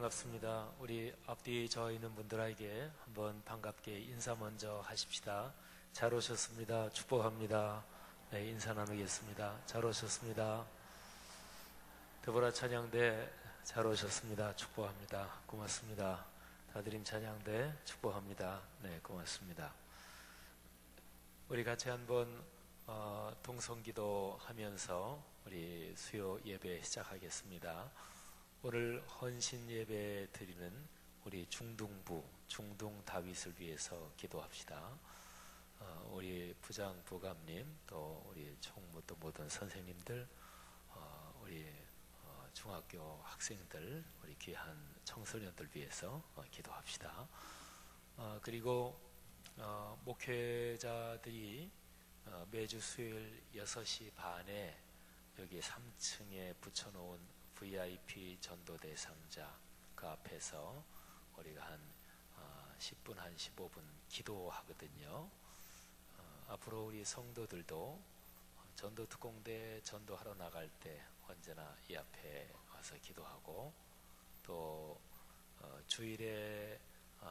반갑습니다. 우리 앞뒤에 저 있는 분들에게 한번 반갑게 인사 먼저 하십시다. 잘 오셨습니다. 축복합니다. 네, 인사 나누겠습니다. 잘 오셨습니다. 드보라 찬양대 잘 오셨습니다. 축복합니다. 고맙습니다. 다드림 찬양대 축복합니다. 네, 고맙습니다. 우리 같이 한번 동성기도 하면서 우리 수요 예배 시작하겠습니다. 오늘 헌신 예배 드리는 우리 중등부, 중등 다윗을 위해서 기도합시다. 우리 부장 부감님, 또 우리 총무, 또 모든 선생님들, 우리 중학교 학생들, 우리 귀한 청소년들 위해서 기도합시다. 그리고 목회자들이 매주 수요일 6시 반에 여기 3층에 붙여놓은 VIP 전도 대상자 그 앞에서 우리가 한 10분, 한 15분 기도하거든요. 앞으로 우리 성도들도 전도 특공대 전도하러 나갈 때 언제나 이 앞에 와서 기도하고, 또 주일에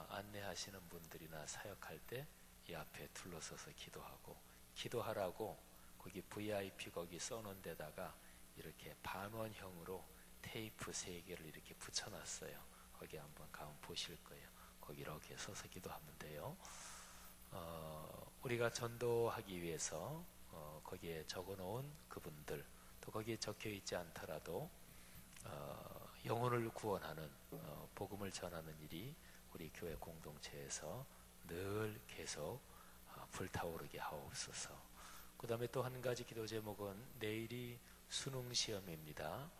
안내하시는 분들이나 사역할 때 이 앞에 둘러서서 기도하고, 기도하라고 거기 VIP 거기 써놓은 데다가 이렇게 반원형으로 테이프 3개를 이렇게 붙여놨어요. 거기 한번 가면 보실 거예요. 거기 이렇게 서서 기도하면 돼요. 우리가 전도하기 위해서 거기에 적어놓은 그분들, 또 거기에 적혀있지 않더라도 영혼을 구원하는 복음을 전하는 일이 우리 교회 공동체에서 늘 계속 불타오르게 하옵소서. 그 다음에 또 한 가지 기도 제목은 내일이 수능시험입니다.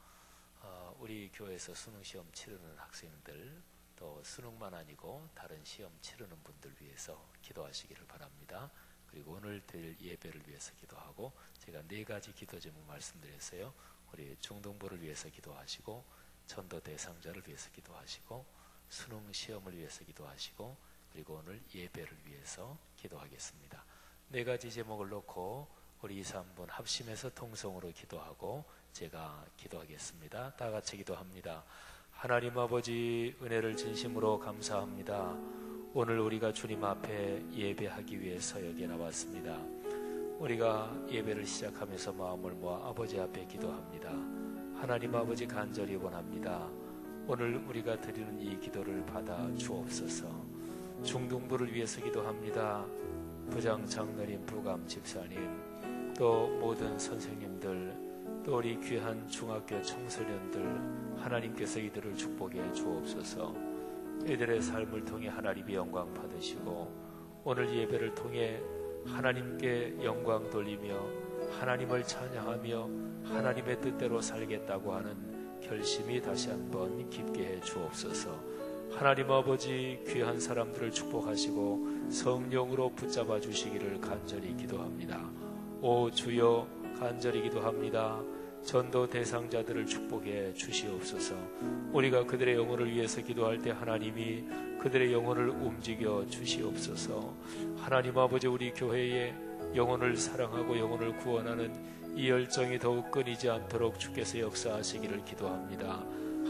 우리 교회에서 수능시험 치르는 학생들, 또 수능만 아니고 다른 시험 치르는 분들 위해서 기도하시기를 바랍니다. 그리고 오늘 드릴 예배를 위해서 기도하고, 제가 4가지 기도 제목 말씀드렸어요. 우리 중등부를 위해서 기도하시고, 전도 대상자를 위해서 기도하시고, 수능시험을 위해서 기도하시고, 그리고 오늘 예배를 위해서 기도하겠습니다. 4가지 제목을 놓고 우리 2, 3분 합심해서 통성으로 기도하고 제가 기도하겠습니다. 다 같이 기도합니다. 하나님 아버지, 은혜를 진심으로 감사합니다. 오늘 우리가 주님 앞에 예배하기 위해서 여기에 나왔습니다. 우리가 예배를 시작하면서 마음을 모아 아버지 앞에 기도합니다. 하나님 아버지, 간절히 원합니다. 오늘 우리가 드리는 이 기도를 받아 주옵소서. 중등부를 위해서 기도합니다. 부장 장로님, 부감 집사님, 또 모든 선생님들, 또 우리 귀한 중학교 청소년들, 하나님께서 이들을 축복해 주옵소서. 이들의 삶을 통해 하나님의 영광 받으시고, 오늘 예배를 통해 하나님께 영광 돌리며 하나님을 찬양하며 하나님의 뜻대로 살겠다고 하는 결심이 다시 한번 깊게 해 주옵소서. 하나님 아버지, 귀한 사람들을 축복하시고 성령으로 붙잡아 주시기를 간절히 기도합니다. 오 주여, 간절히 기도합니다. 전도 대상자들을 축복해 주시옵소서. 우리가 그들의 영혼을 위해서 기도할 때 하나님이 그들의 영혼을 움직여 주시옵소서. 하나님 아버지, 우리 교회의 영혼을 사랑하고 영혼을 구원하는 이 열정이 더욱 끊이지 않도록 주께서 역사하시기를 기도합니다.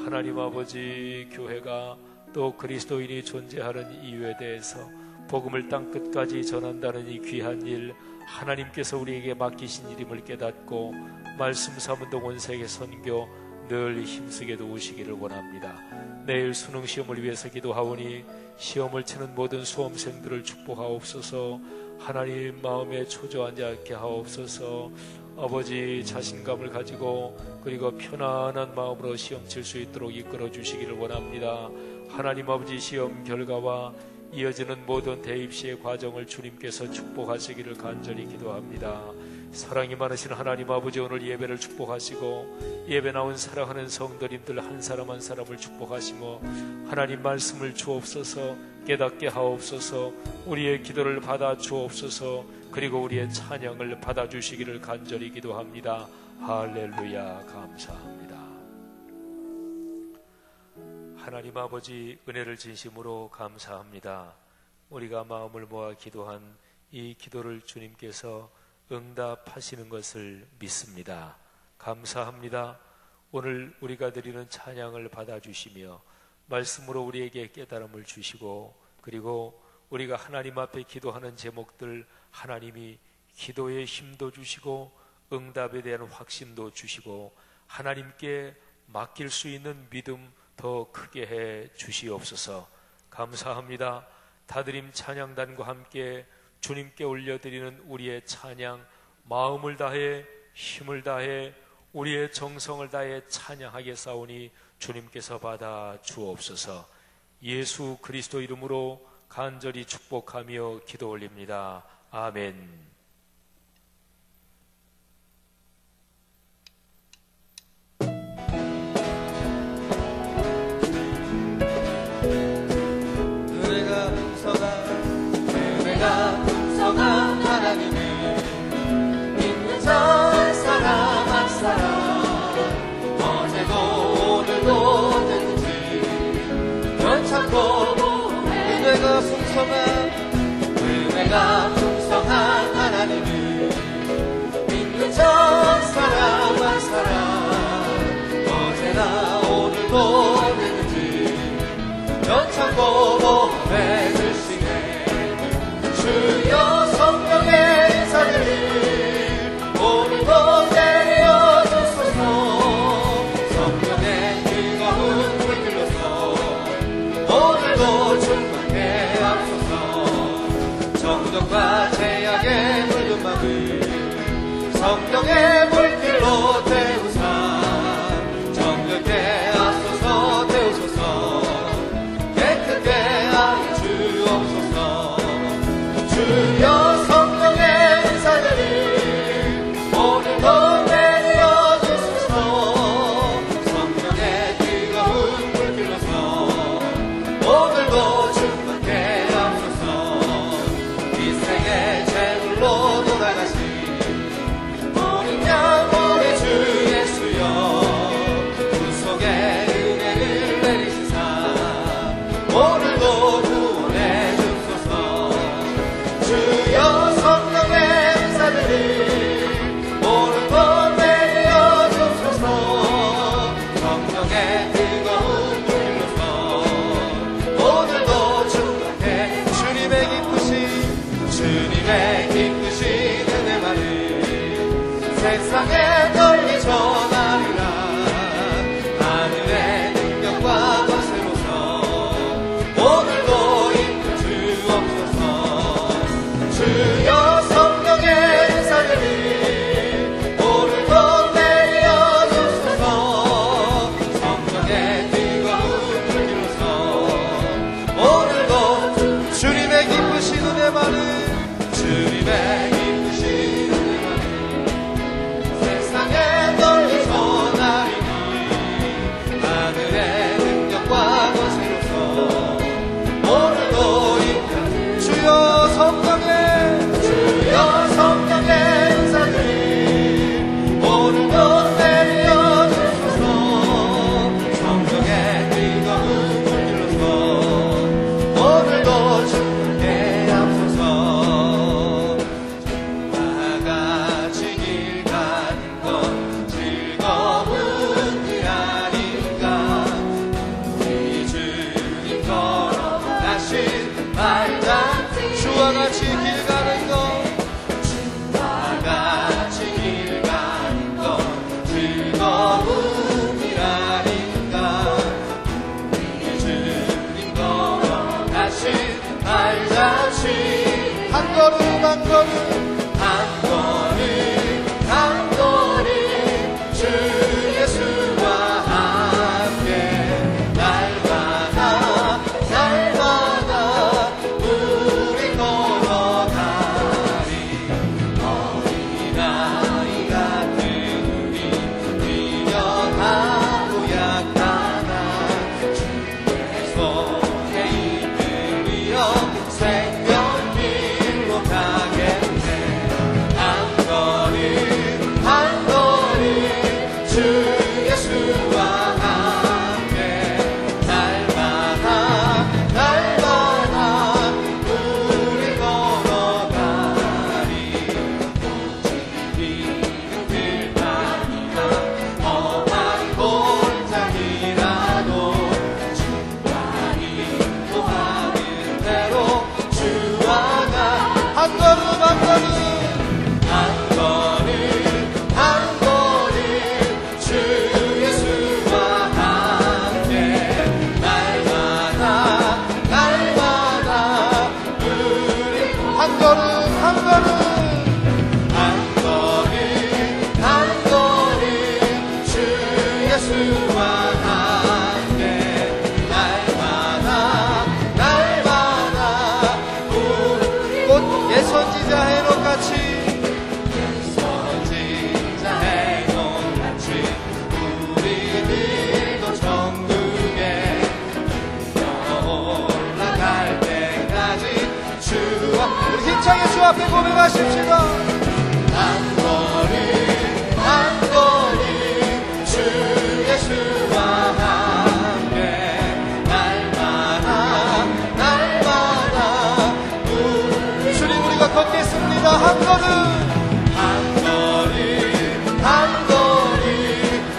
하나님 아버지, 교회가 또 그리스도인이 존재하는 이유에 대해서 복음을 땅끝까지 전한다는 이 귀한 일, 하나님께서 우리에게 맡기신 일임을 깨닫고 말씀 삼운동 온 세계 선교 늘 힘쓰게 도우시기를 원합니다. 내일 수능 시험을 위해서 기도하오니 시험을 치는 모든 수험생들을 축복하옵소서. 하나님 마음에 초조하지 않게 하옵소서. 아버지, 자신감을 가지고 그리고 편안한 마음으로 시험 칠 수 있도록 이끌어 주시기를 원합니다. 하나님 아버지, 시험 결과와 이어지는 모든 대입시의 과정을 주님께서 축복하시기를 간절히 기도합니다. 사랑이 많으신 하나님 아버지, 오늘 예배를 축복하시고 예배 나온 사랑하는 성도님들 한 사람 한 사람을 축복하시며 하나님 말씀을 주옵소서. 깨닫게 하옵소서. 우리의 기도를 받아 주옵소서. 그리고 우리의 찬양을 받아 주시기를 간절히 기도합니다. 할렐루야, 감사합니다. 하나님 아버지, 은혜를 진심으로 감사합니다. 우리가 마음을 모아 기도한 이 기도를 주님께서 응답하시는 것을 믿습니다. 감사합니다. 오늘 우리가 드리는 찬양을 받아주시며 말씀으로 우리에게 깨달음을 주시고, 그리고 우리가 하나님 앞에 기도하는 제목들 하나님이 기도의 힘도 주시고 응답에 대한 확신도 주시고 하나님께 맡길 수 있는 믿음 더 크게 해 주시옵소서. 감사합니다. 다드림 찬양단과 함께 주님께 올려드리는 우리의 찬양, 마음을 다해 힘을 다해 우리의 정성을 다해 찬양하게 싸우니 주님께서 받아 주옵소서. 예수 그리스도 이름으로 간절히 축복하며 기도 올립니다. 아멘. 은혜가 풍성한 하나님을 믿는 자 사람 한 사람, 어제도 오늘도 언제든지 연착고 은혜가 풍성한 하나님을 믿는 자 사람 한 사람, 어제나 오늘도 언제든지 연착고 보내주시네. 주여 성령의 인사를 오늘도 내려주소서. 성령의 뜨거운 불길로서 오늘도 충만케 하소서. 정욕과 죄악에 물든 마음을 성령의 물길로 태우사 정결케 하소서. 태우소서. 깨끗게 하여 주옵소서. 주여 성령의 은사들을 오늘도 내려주소서. 성령의 뜨거운 불길로서 오늘도 충만케 하소서. 이 생의 제물로 돌아가신 어린 양 우리 주 예수여, 구속의 은혜를 내리시사 오늘도 구원해 주소서. 주여 성령의 은사들을 오늘도 내려주소서. 성령의 뜨거운 불길로서 오늘도 충만케 주님의 기쁘신 은혜만을 세상에 널리 전하리라. 하늘의 능력과 권세로서 오늘도 이끌 주옵소서. 주여 성령의 은사들을 오늘도 내려주소서. 성령의 뜨거운 불길로서 오늘도 주님의 기쁘신 은혜만을 세상에 찬양하십시다. 한 걸음 주 예수와 함께 날마다 주님 우리가 걷겠습니다. 한 걸음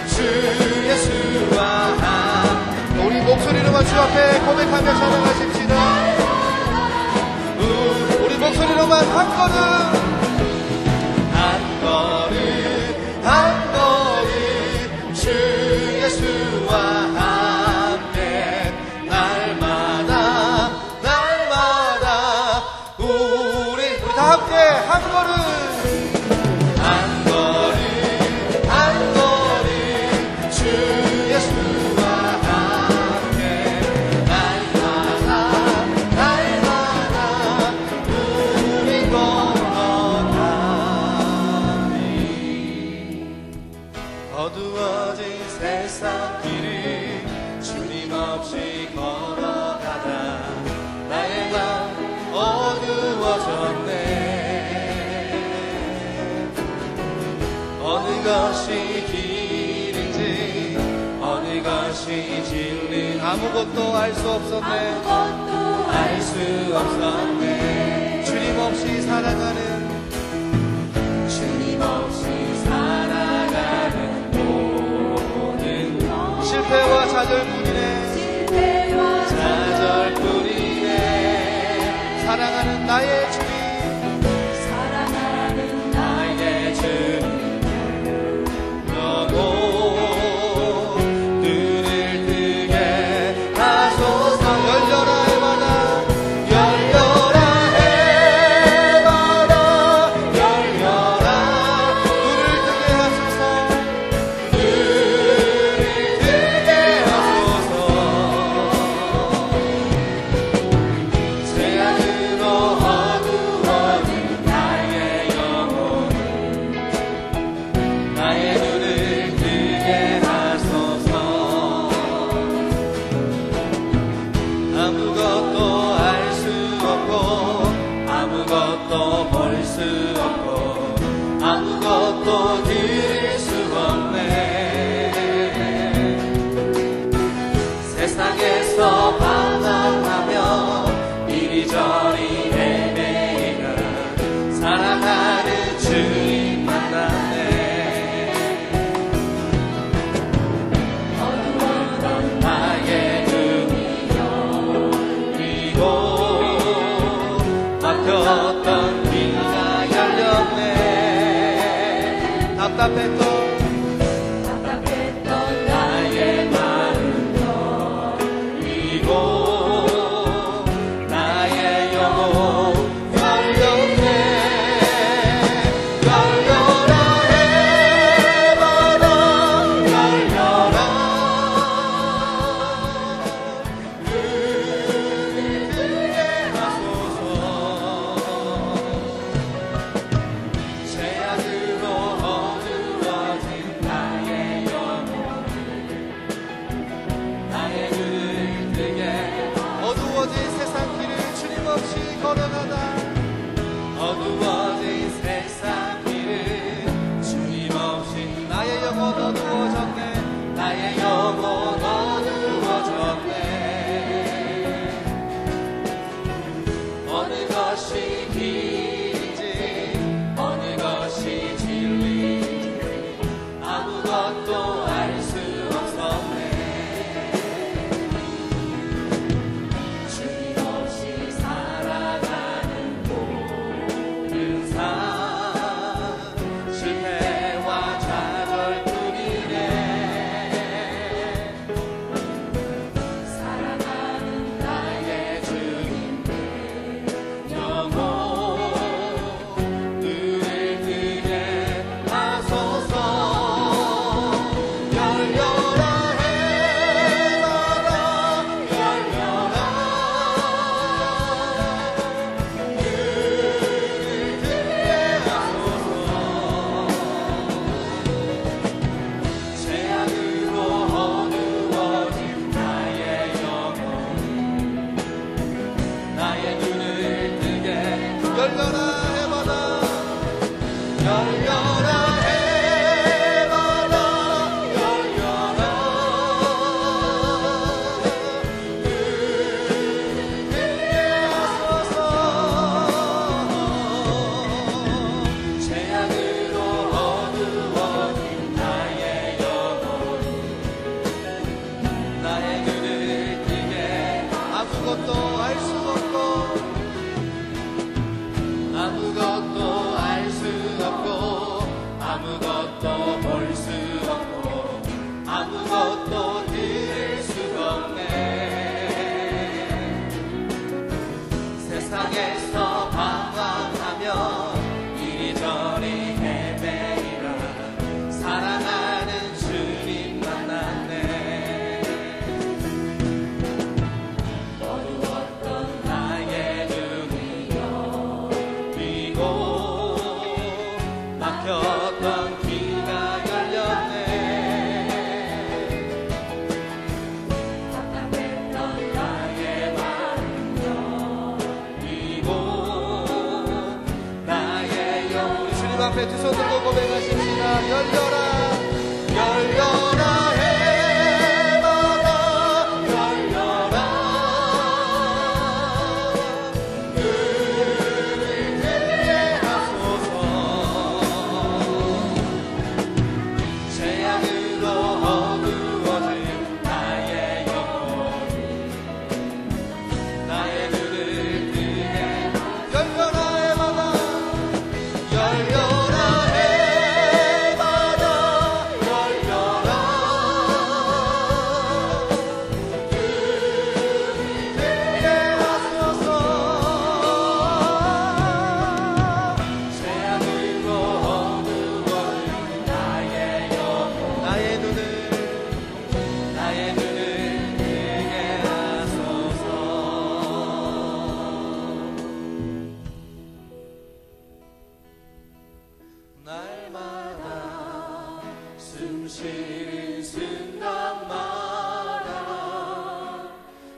주 예수와 함께 우리 목소리로만 주 앞에 고백하며 찬양하십시다. 우리 목소리로만 한 걸음 주 예수와 함께 날마다 우리 다 함께 한 걸음 주 예수와 함께 날마다 우리 걸어가니 어두워진 세상 길을 주님 없이 걸어가다 나의 맘 어두워졌네. 어느 것이 길인지 어느 것이 진리 아무것도 알 수 없었네. 주님 없이 살아가는 모든 실패와 좌절뿐이네. 사랑하는 나의 주님 영혼 눈을 뜨게 하소서. 열려라 해마다 열려라 눈을 뜨게 하소서. 새하늘로 어두워진 나의 영혼 나의 눈을 뜨게 하소서. 아무것도 알 수 없고 아무것도 볼 수 없고 아무것도 들을 수 없네. 세상에서 방황하며 이리저리 헤매이다 사랑하는 주님 만났네. 어두웠던 나의 눈이 열리고 막혔던 길가 열렸네. 답답했던 나의 마음 열리고 나의 영혼 열렸네. 열려라 해마다 열려라 눈을 뜨게 하소서. 새하늘로 어두워 우리 주님 앞에 두 손 들고 고백하십시다. 열려라 열려라 해마다 열려라 눈을 뜨게 하소서. 재앙으로 어두워진 나의 영혼이 나의 눈을 뜨게 열려라 해마다 열려라 해마다 열려라 눈을 뜨게 하소서. 재앙으로 어두워진 나의 영혼 나의 눈을 뜨게 하소서. 날마다 숨 쉬는 순간마다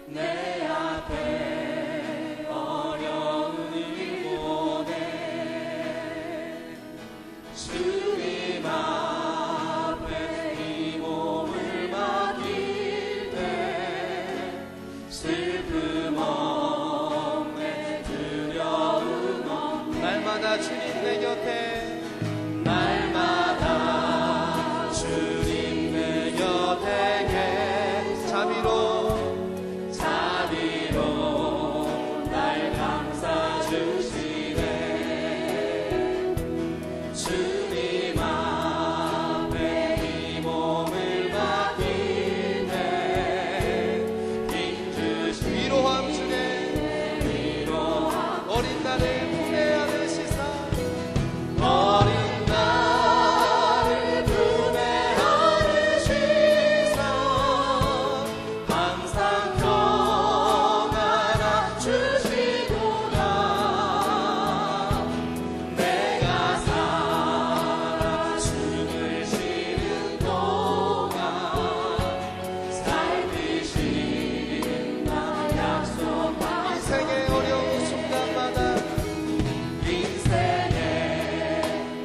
내 앞에 어려움이 오네. 주님 앞에 이 몸을 맡길 때 슬픔 없네 두려움 없네. 날마다 주님 내 곁에 날마다 주님 내 곁에 자비로 날 감싸 주시네. 주님 앞에 이 몸을 맡길 때 힘주시 위로함 주네. 위로함 어린 나를 품에 안으시사 어린 나를 품에 안으시사 항상 평안함 주시구나. 내가 살아 숨을 쉬는 동안 살피신 나 약속한 인생의 어려운 순간마다 인생의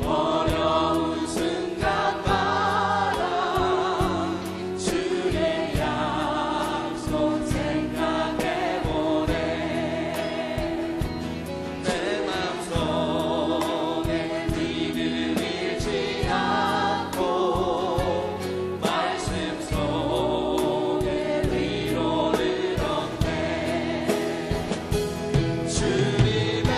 어려운 순간마다 주님 약속 생각해보네. 내 맘속에 믿음 잃지 않고 말씀 속에 위로를 얻네. 주님의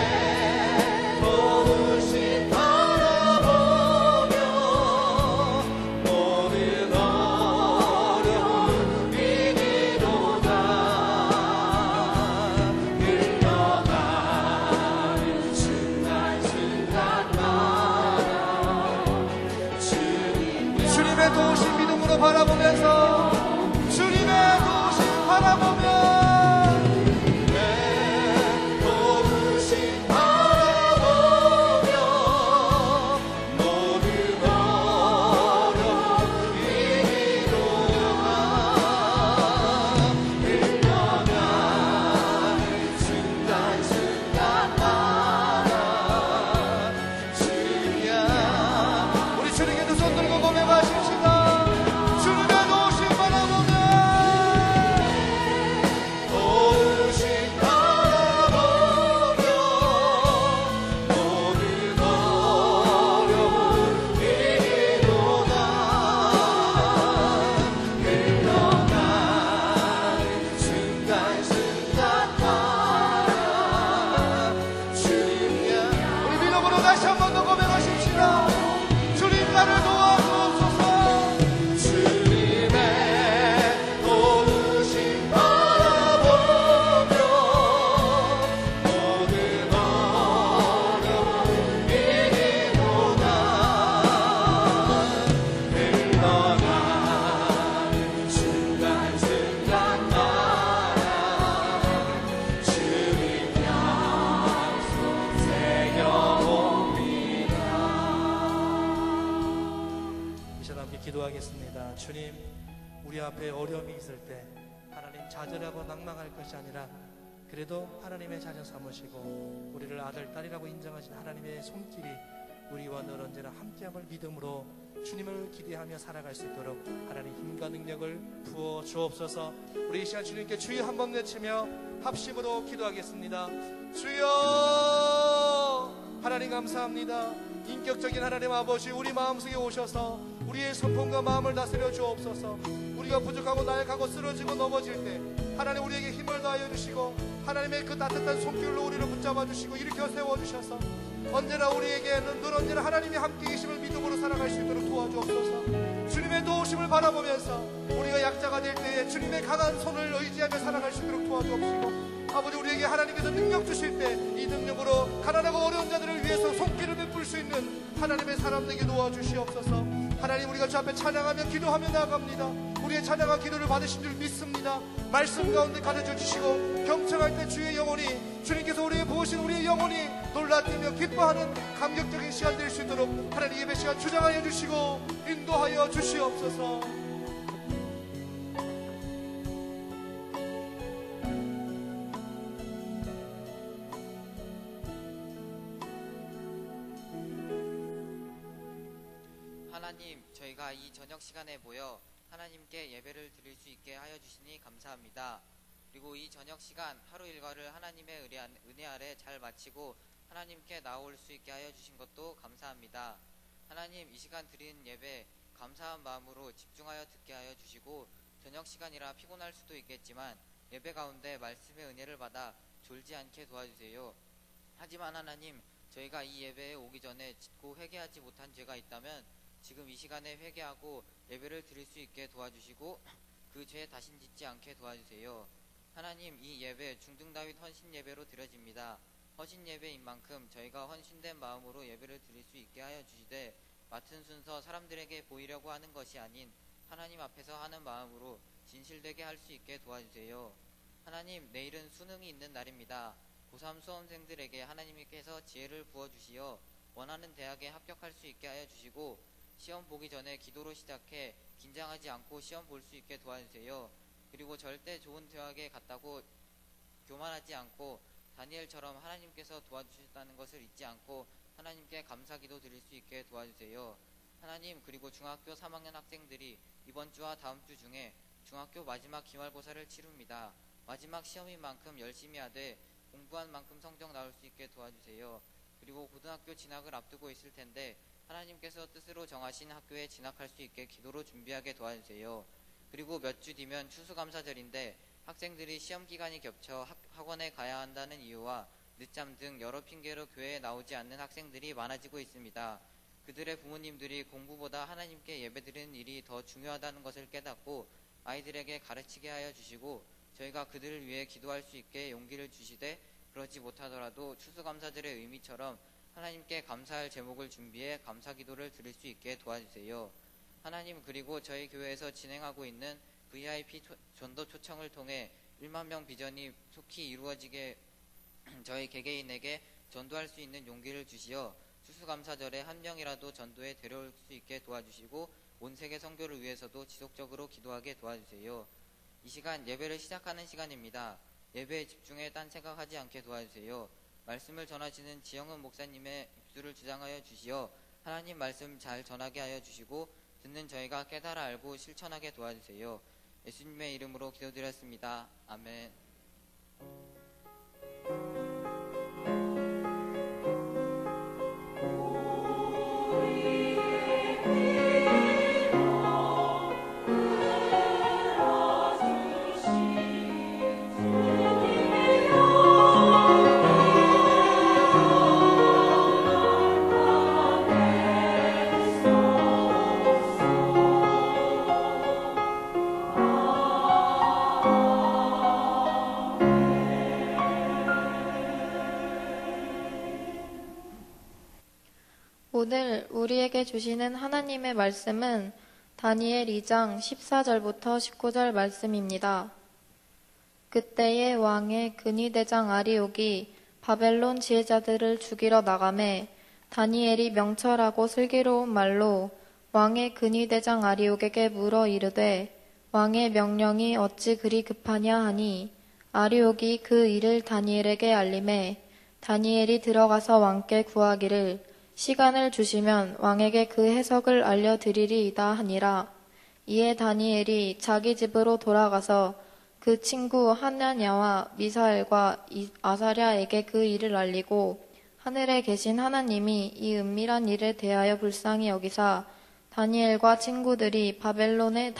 도우심 바라보며 모든 어려움 이기로다. 흘러가는 순간순간마다 주님의 도우심 믿음으로 바라보면서 주님의 도우심 바라보며 내 도우심 바라보며 모든 어려움 이기로다. 흘러가는 순간순간마다 주님이야. 우리 주님께 두 손 들고 고백하십시다. 주님의 도우심 바라보며 도우심 바라보며 모든 어려움 이기로다. 흘러가는 순간순간마다 주님이야. 우리 믿음으로 다시 한 번 더 고백하십시다. 주님 나를 도와주옵소서. 주님의 도우심 바라보며 모든 어려움 이기로다. 흘러가는 순간순간마다 주님 약속 새겨봅니다. 이 시간 함께 기도하겠습니다. 주님, 우리 앞에 어려움이 있을 때 하나님 좌절하고 낭망할 것이 아니라 그래도 하나님의 자녀 삼으시고 우리를 아들, 딸이라고 인정하신 하나님의 손길이 우리와 늘 언제나 함께함을 믿음으로 주님을 기대하며 살아갈 수 있도록 하나님 힘과 능력을 부어 주옵소서. 우리 이 시간 주님께 주여 한번 외치며 합심으로 기도하겠습니다. 주여, 하나님 감사합니다. 인격적인 하나님 아버지, 우리 마음속에 오셔서 우리의 손품과 마음을 다스려 주옵소서. 우리가 부족하고 나약하고 쓰러지고 넘어질 때 하나님 우리에게 힘을 다하여 주시고 하나님의 그 따뜻한 손길로 우리를 붙잡아 주시고 일으켜 세워 주셔서 언제나 우리에게는 늘 언제나 하나님이 함께 계심을 믿음으로 살아갈 수 있도록 도와주옵소서. 주님의 도우심을 바라보면서 우리가 약자가 될 때에 주님의 강한 손을 의지하며 살아갈 수 있도록 도와주옵시고, 아버지 우리에게 하나님께서 능력 주실 때 이 능력으로 가난하고 어려운 자들을 위해서 손길을 베풀 수 있는 하나님의 사람 되게 도와주시옵소서. 하나님, 우리가 주 앞에 찬양하며 기도하며 나아갑니다. 우리의 찬양과 기도를 받으신 줄 믿습니다. 말씀 가운데 가르쳐 주시고 경청할 때 주의 영혼이, 주님께서 우리의 보신 우리의 영혼이 놀라뛰며 기뻐하는 감격적인 시간 될 수 있도록 하나님 예배 시간 주장하여 주시고 인도하여 주시옵소서. 하나님, 저희가 이 저녁 시간에 모여 하나님께 예배를 드릴 수 있게 하여 주시니 감사합니다. 그리고 이 저녁 시간 하루 일과를 하나님의 은혜 아래 잘 마치고 하나님께 나올 수 있게 하여 주신 것도 감사합니다. 하나님, 이 시간 드린 예배 감사한 마음으로 집중하여 듣게 하여 주시고, 저녁 시간이라 피곤할 수도 있겠지만 예배 가운데 말씀의 은혜를 받아 졸지 않게 도와주세요. 하지만 하나님, 저희가 이 예배에 오기 전에 짓고 회개하지 못한 죄가 있다면 지금 이 시간에 회개하고 예배를 드릴 수 있게 도와주시고 그 죄에 다신 짓지 않게 도와주세요. 하나님, 이 예배 중등다윗 헌신 예배로 드려집니다. 헌신 예배인 만큼 저희가 헌신된 마음으로 예배를 드릴 수 있게 하여 주시되, 맡은 순서 사람들에게 보이려고 하는 것이 아닌 하나님 앞에서 하는 마음으로 진실되게 할 수 있게 도와주세요. 하나님, 내일은 수능이 있는 날입니다. 고3 수험생들에게 하나님께서 지혜를 부어주시어 원하는 대학에 합격할 수 있게 하여 주시고, 시험 보기 전에 기도로 시작해 긴장하지 않고 시험 볼 수 있게 도와주세요. 그리고 절대 좋은 대학에 갔다고 교만하지 않고 다니엘처럼 하나님께서 도와주셨다는 것을 잊지 않고 하나님께 감사기도 드릴 수 있게 도와주세요. 하나님, 그리고 중학교 3학년 학생들이 이번 주와 다음 주 중에 중학교 마지막 기말고사를 치릅니다. 마지막 시험인 만큼 열심히 하되 공부한 만큼 성적 나올 수 있게 도와주세요. 그리고 고등학교 진학을 앞두고 있을 텐데 하나님께서 뜻으로 정하신 학교에 진학할 수 있게 기도로 준비하게 도와주세요. 그리고 몇 주 뒤면 추수감사절인데 학생들이 시험 기간이 겹쳐 학원에 가야 한다는 이유와 늦잠 등 여러 핑계로 교회에 나오지 않는 학생들이 많아지고 있습니다. 그들의 부모님들이 공부보다 하나님께 예배드리는 일이 더 중요하다는 것을 깨닫고 아이들에게 가르치게 하여 주시고, 저희가 그들을 위해 기도할 수 있게 용기를 주시되, 그러지 못하더라도 추수감사절의 의미처럼 하나님께 감사할 제목을 준비해 감사기도를 드릴 수 있게 도와주세요. 하나님, 그리고 저희 교회에서 진행하고 있는 VIP 전도 초청을 통해 1만 명 비전이 속히 이루어지게 저희 개개인에게 전도할 수 있는 용기를 주시어 추수감사절에 한 명이라도 전도에 데려올 수 있게 도와주시고, 온 세계 선교를 위해서도 지속적으로 기도하게 도와주세요. 이 시간 예배를 시작하는 시간입니다. 예배에 집중해 딴 생각하지 않게 도와주세요. 말씀을 전하시는 지영은 목사님의 입술을 주장하여 주시어 하나님 말씀 잘 전하게 하여 주시고, 듣는 저희가 깨달아 알고 실천하게 도와주세요. 예수님의 이름으로 기도드렸습니다. 아멘. 오늘 우리에게 주시는 하나님의 말씀은 다니엘 2장 14절부터 19절 말씀입니다. 그때의 왕의 근위대장 아리옥이 바벨론 지혜자들을 죽이러 나가매 다니엘이 명철하고 슬기로운 말로 왕의 근위대장 아리옥에게 물어 이르되, 왕의 명령이 어찌 그리 급하냐 하니, 아리옥이 그 일을 다니엘에게 알림해 다니엘이 들어가서 왕께 구하기를, 시간을 주시면 왕에게 그 해석을 알려드리리이다 하니라. 이에 다니엘이 자기 집으로 돌아가서 그 친구 하나냐와 미사엘과 아사랴에게 그 일을 알리고 하늘에 계신 하나님이 이 은밀한 일에 대하여 불쌍히 여기사 다니엘과 친구들이 바벨론의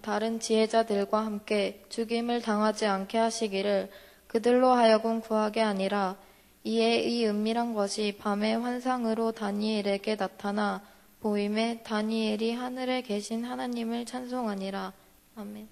다른 지혜자들과 함께 죽임을 당하지 않게 하시기를 그들로 하여금 구하게 아니라 이에 이 은밀한 것이 밤의 환상으로 다니엘에게 나타나 보임에 다니엘이 하늘에 계신 하나님을 찬송하니라. 아멘.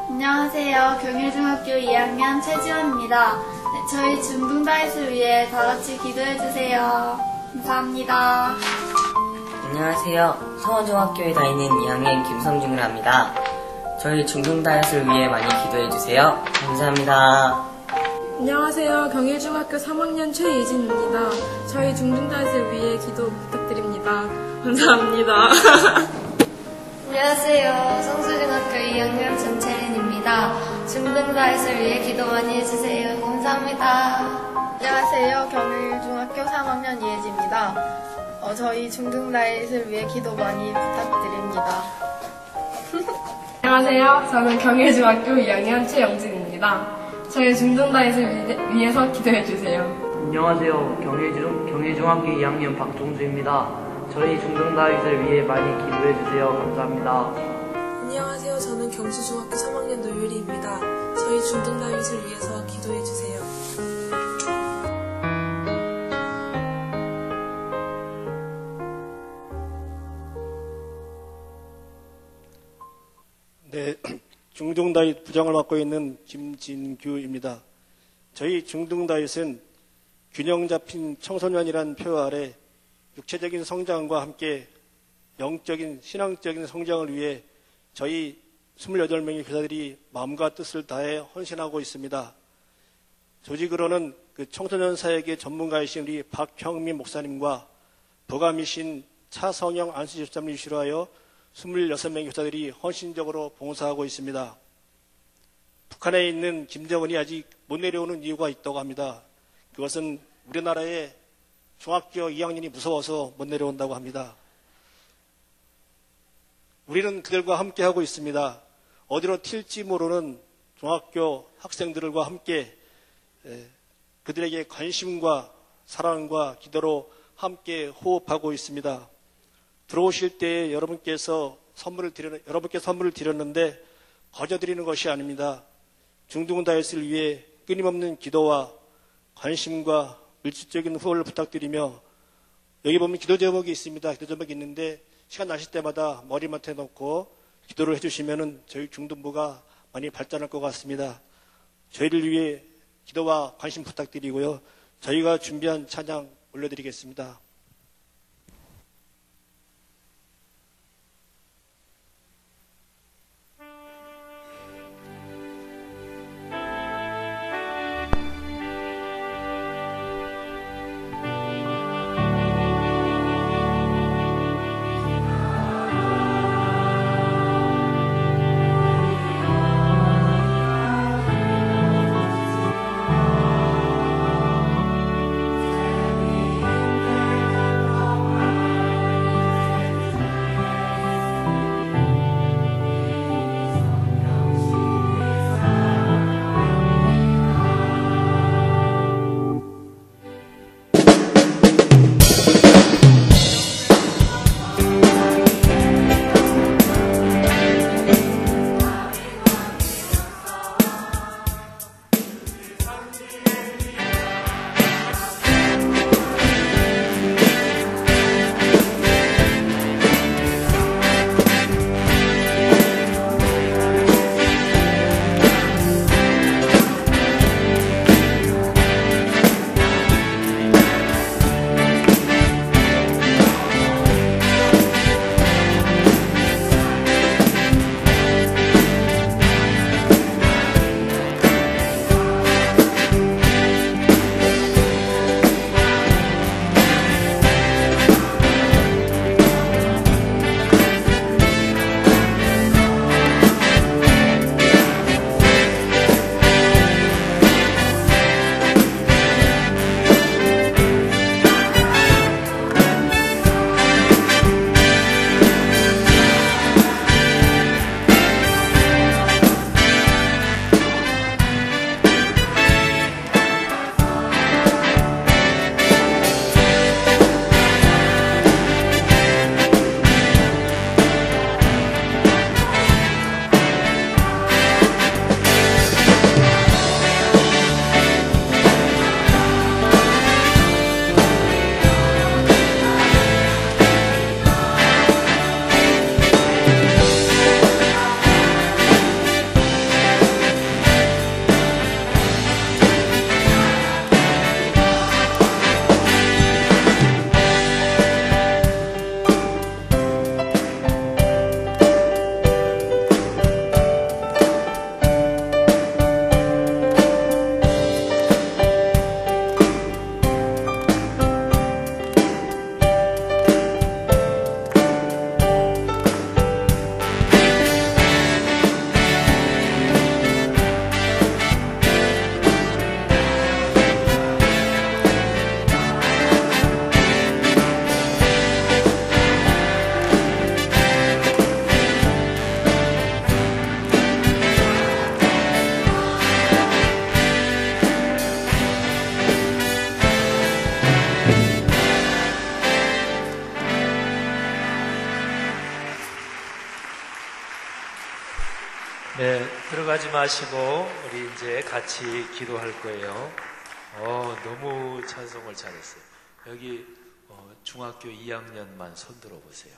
안녕하세요. 경일중학교 2학년 최지원입니다. 네, 저희 중등다윗을 위해 다같이 기도해주세요. 감사합니다. 안녕하세요. 서원중학교에 다니는 2학년 김성중을 합니다. 저희 중등다윗을 위해 많이 기도해주세요. 감사합니다. 안녕하세요. 경일중학교 3학년 최예진입니다. 저희 중등다윗을 위해 기도 부탁드립니다. 감사합니다. 안녕하세요. 성수중학교 2학년 전채린입니다. 중등다윗을 위해 기도 많이 해주세요. 감사합니다. 안녕하세요. 경일중학교 3학년 이혜지입니다. 저희 중등다윗을 위해 기도 많이 부탁드립니다. 안녕하세요. 저는 경일중학교 2학년 최영진입니다. 저희 중등다윗을 위해서 기도해주세요. 안녕하세요. 경일중학교 2학년 박종주입니다. 저희 중등다윗을 위해 많이 기도해주세요. 감사합니다. 안녕하세요. 저는 경수중학교 3학년 노유리입니다. 저희 중등다윗을 위해서 기도해주세요. 네, 중등다윗 부장을 맡고 있는 김진규입니다. 저희 중등다윗은 균형 잡힌 청소년이라는 표 아래 육체적인 성장과 함께 영적인 신앙적인 성장을 위해 저희 28명의 교사들이 마음과 뜻을 다해 헌신하고 있습니다. 조직으로는 그 청소년 사역의 전문가이신 우리 박형민 목사님과 부감이신 차성영 안수집사님을 위시로 26명의 교사들이 헌신적으로 봉사하고 있습니다. 북한에 있는 김정은이 아직 못 내려오는 이유가 있다고 합니다. 그것은 우리나라의 중학교 2학년이 무서워서 못 내려온다고 합니다. 우리는 그들과 함께 하고 있습니다. 어디로 튈지 모르는 중학교 학생들과 함께 그들에게 관심과 사랑과 기도로 함께 호흡하고 있습니다. 들어오실 때 여러분께 선물을 드렸는데 거저드리는 것이 아닙니다. 중등다윗을 위해 끊임없는 기도와 관심과 물질적인 후원을 부탁드리며, 여기 보면 기도 제목이 있습니다. 기도 제목이 있는데 시간 나실 때마다 머리맡에 놓고 기도를 해주시면 저희 중등부가 많이 발전할 것 같습니다. 저희를 위해 기도와 관심 부탁드리고요. 저희가 준비한 찬양 올려드리겠습니다. 네, 들어가지 마시고 우리 이제 같이 기도할 거예요. 너무 찬송을 잘했어요. 여기 중학교 2학년만 손 들어보세요.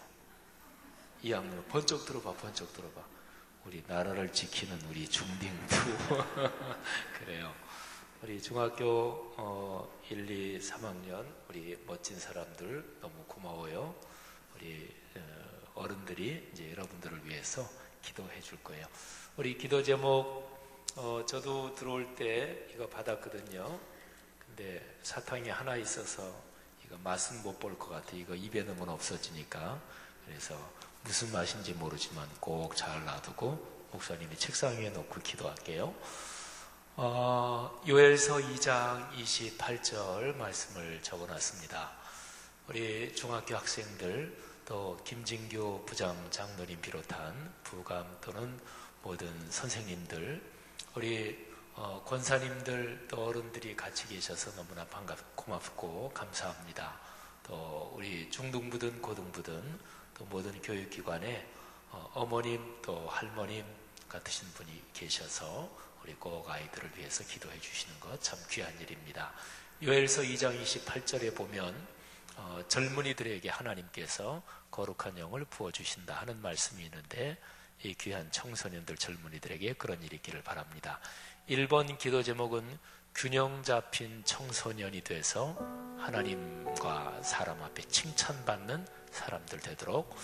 2학년 번쩍 들어봐, 번쩍 들어봐. 우리 나라를 지키는 우리 중딩부 그래요. 우리 중학교 1, 2, 3학년 우리 멋진 사람들 너무 고마워요. 우리 어른들이 이제 여러분들을 위해서 기도해 줄 거예요. 우리 기도 제목 저도 들어올 때 이거 받았거든요. 근데 사탕이 하나 있어서 이거 맛은 못 볼 것 같아. 이거 입에 넣으면 없어지니까. 그래서 무슨 맛인지 모르지만 꼭 잘 놔두고 목사님이 책상 위에 놓고 기도할게요. 요엘서 2장 28절 말씀을 적어놨습니다. 우리 중학교 학생들 또 김진규 부장 장로님 비롯한 부감 또는 모든 선생님들 우리 권사님들 또 어른들이 같이 계셔서 너무나 고맙고 감사합니다. 또 우리 중등부든 고등부든 또 모든 교육기관에 어머님 또 할머님 같으신 분이 계셔서 우리 꼭 아이들을 위해서 기도해 주시는 것 참 귀한 일입니다. 요엘서 2장 28절에 보면 젊은이들에게 하나님께서 거룩한 영을 부어주신다 하는 말씀이 있는데 이 귀한 청소년들 젊은이들에게 그런 일이 있기를 바랍니다. 1번 기도 제목은 균형 잡힌 청소년이 돼서 하나님과 사람 앞에 칭찬받는 사람들 되도록,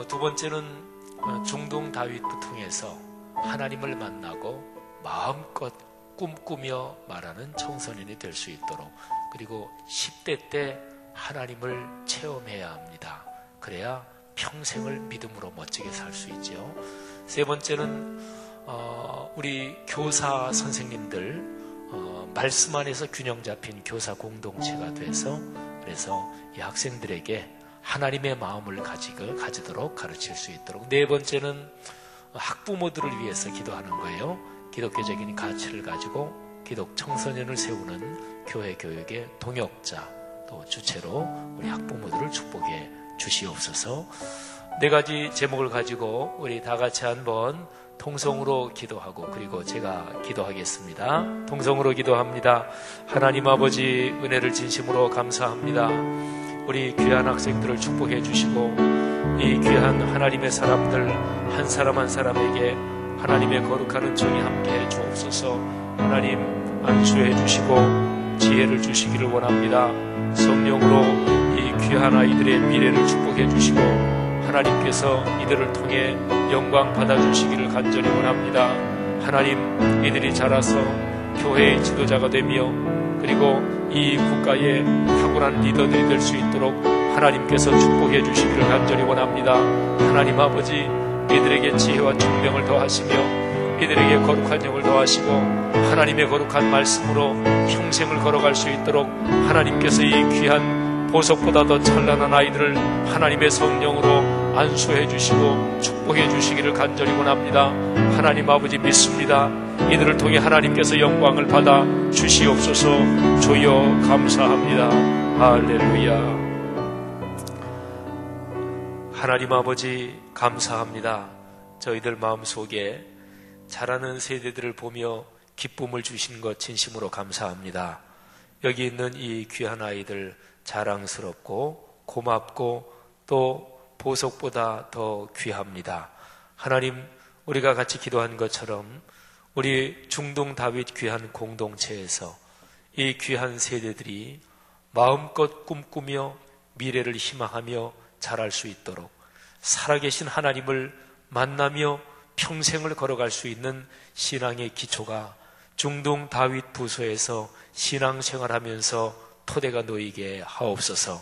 두 번째는 중동 다윗부 통해서 하나님을 만나고 마음껏 꿈꾸며 말하는 청소년이 될 수 있도록, 그리고 10대 때 하나님을 체험해야 합니다. 그래야 평생을 믿음으로 멋지게 살 수 있죠. 세 번째는 우리 교사 선생님들 말씀 안에서 균형 잡힌 교사 공동체가 돼서, 그래서 이 학생들에게 하나님의 마음을 가지도록 가르칠 수 있도록. 네 번째는 학부모들을 위해서 기도하는 거예요. 기독교적인 가치를 가지고 기독 청소년을 세우는 교회 교육의 동역자 또 주체로 우리 학부모들을 축복해 주시옵소서. 네 가지 제목을 가지고 우리 다 같이 한번 통성으로 기도하고 그리고 제가 기도하겠습니다. 통성으로 기도합니다. 하나님 아버지, 은혜를 진심으로 감사합니다. 우리 귀한 학생들을 축복해 주시고 이 귀한 하나님의 사람들 한 사람 한 사람에게 하나님의 거룩한 은총이 함께해 주옵소서. 하나님 안수해 주시고 지혜를 주시기를 원합니다. 성령으로 이 귀한 아이들의 미래를 축복해 주시고 하나님께서 이들을 통해 영광 받아주시기를 간절히 원합니다. 하나님, 이들이 자라서 교회의 지도자가 되며 그리고 이 국가의 탁월한 리더들이 될 수 있도록 하나님께서 축복해 주시기를 간절히 원합니다. 하나님 아버지, 이들에게 지혜와 총명을 더하시며 이들에게 거룩한 영을 더하시고 하나님의 거룩한 말씀으로 평생을 걸어갈 수 있도록 하나님께서 이 귀한 보석보다 더 찬란한 아이들을 하나님의 성령으로 안수해 주시고 축복해 주시기를 간절히 원합니다. 하나님 아버지 믿습니다. 이들을 통해 하나님께서 영광을 받아 주시옵소서. 주여 감사합니다. 할렐루야. 하나님 아버지 감사합니다. 저희들 마음속에 자라는 세대들을 보며 기쁨을 주신 것 진심으로 감사합니다. 여기 있는 이 귀한 아이들 자랑스럽고 고맙고 또 보석보다 더 귀합니다. 하나님, 우리가 같이 기도한 것처럼 우리 중동 다윗 귀한 공동체에서 이 귀한 세대들이 마음껏 꿈꾸며 미래를 희망하며 자랄 수 있도록 살아계신 하나님을 만나며 평생을 걸어갈 수 있는 신앙의 기초가 중동 다윗 부서에서 신앙생활하면서 토대가 놓이게 하옵소서.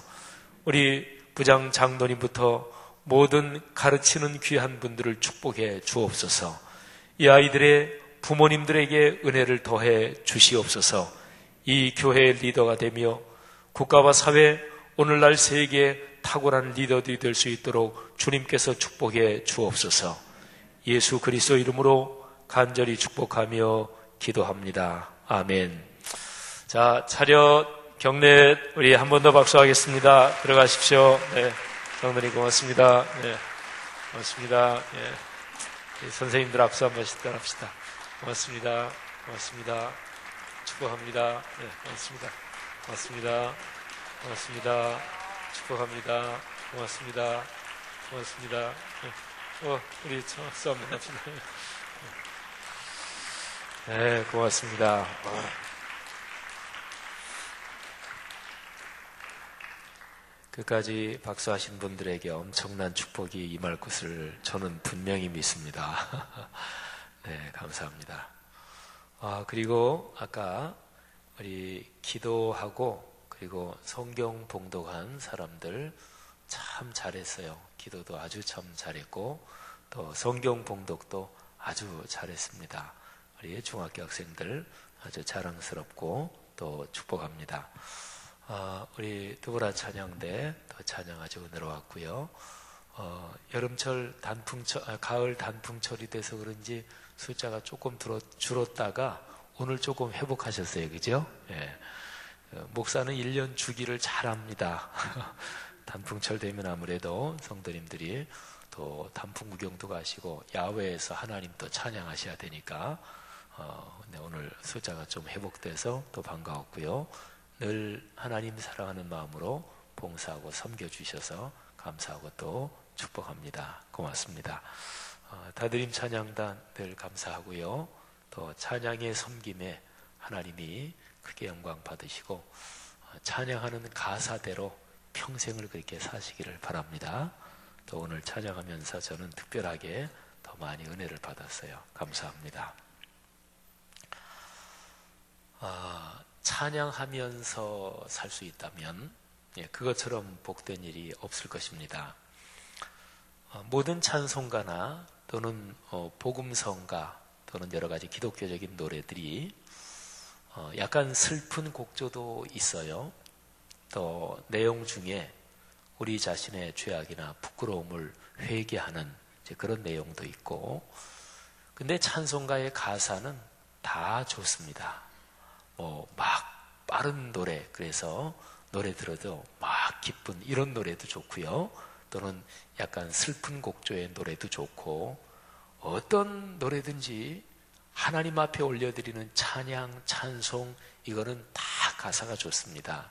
우리 부장 장로님부터 모든 가르치는 귀한 분들을 축복해 주옵소서. 이 아이들의 부모님들에게 은혜를 더해 주시옵소서. 이 교회의 리더가 되며 국가와 사회, 오늘날 세계의 탁월한 리더들이 될 수 있도록 주님께서 축복해 주옵소서. 예수 그리스도 이름으로 간절히 축복하며 기도합니다. 아멘. 자, 차렷 경례 우리 한 번 더 박수하겠습니다. 들어가십시오. 네, 장로님 고맙습니다. 네, 고맙습니다. 네, 선생님들 악수 한 번씩 따라합시다. 고맙습니다. 고맙습니다. 축복합니다. 네, 고맙습니다. 고맙습니다. 고맙습니다. 축복합니다. 고맙습니다. 고맙습니다. 네, 우리 수업 합시다. 네, 고맙습니다. 끝까지 박수하신 분들에게 엄청난 축복이 임할 것을 저는 분명히 믿습니다. 네, 감사합니다. 그리고 아까 우리 기도하고 그리고 성경 봉독한 사람들 참 잘했어요. 기도도 아주 참 잘했고 또 성경 봉독도 아주 잘했습니다. 우리 중학교 학생들 아주 자랑스럽고 또 축복합니다. 우리 두보라 찬양대 또 찬양 아주 은혜로웠고요. 여름철 가을 단풍철이 돼서 그런지 숫자가 조금 줄었다가 오늘 조금 회복하셨어요. 그죠? 예. 목사는 1년 주기를 잘합니다. 단풍철 되면 아무래도 성도님들이 또 단풍 구경도 가시고 야외에서 하나님 또 찬양하셔야 되니까 네, 오늘 숫자가 좀 회복돼서 또 반가웠고요. 늘 하나님 사랑하는 마음으로 봉사하고 섬겨주셔서 감사하고 또 축복합니다. 고맙습니다. 다드림 찬양단 늘 감사하고요. 또 찬양의 섬김에 하나님이 크게 영광 받으시고 찬양하는 가사대로 평생을 그렇게 사시기를 바랍니다. 또 오늘 찬양하면서 저는 특별하게 더 많이 은혜를 받았어요. 감사합니다. 찬양하면서 살 수 있다면 그것처럼 복된 일이 없을 것입니다. 모든 찬송가나 또는 복음성가 또는 여러 가지 기독교적인 노래들이 약간 슬픈 곡조도 있어요. 또 내용 중에 우리 자신의 죄악이나 부끄러움을 회개하는 그런 내용도 있고, 근데 찬송가의 가사는 다 좋습니다. 막 빠른 노래, 그래서 노래 들어도 막 기쁜 이런 노래도 좋고요. 또는 약간 슬픈 곡조의 노래도 좋고, 어떤 노래든지 하나님 앞에 올려드리는 찬양, 찬송, 이거는 다 가사가 좋습니다.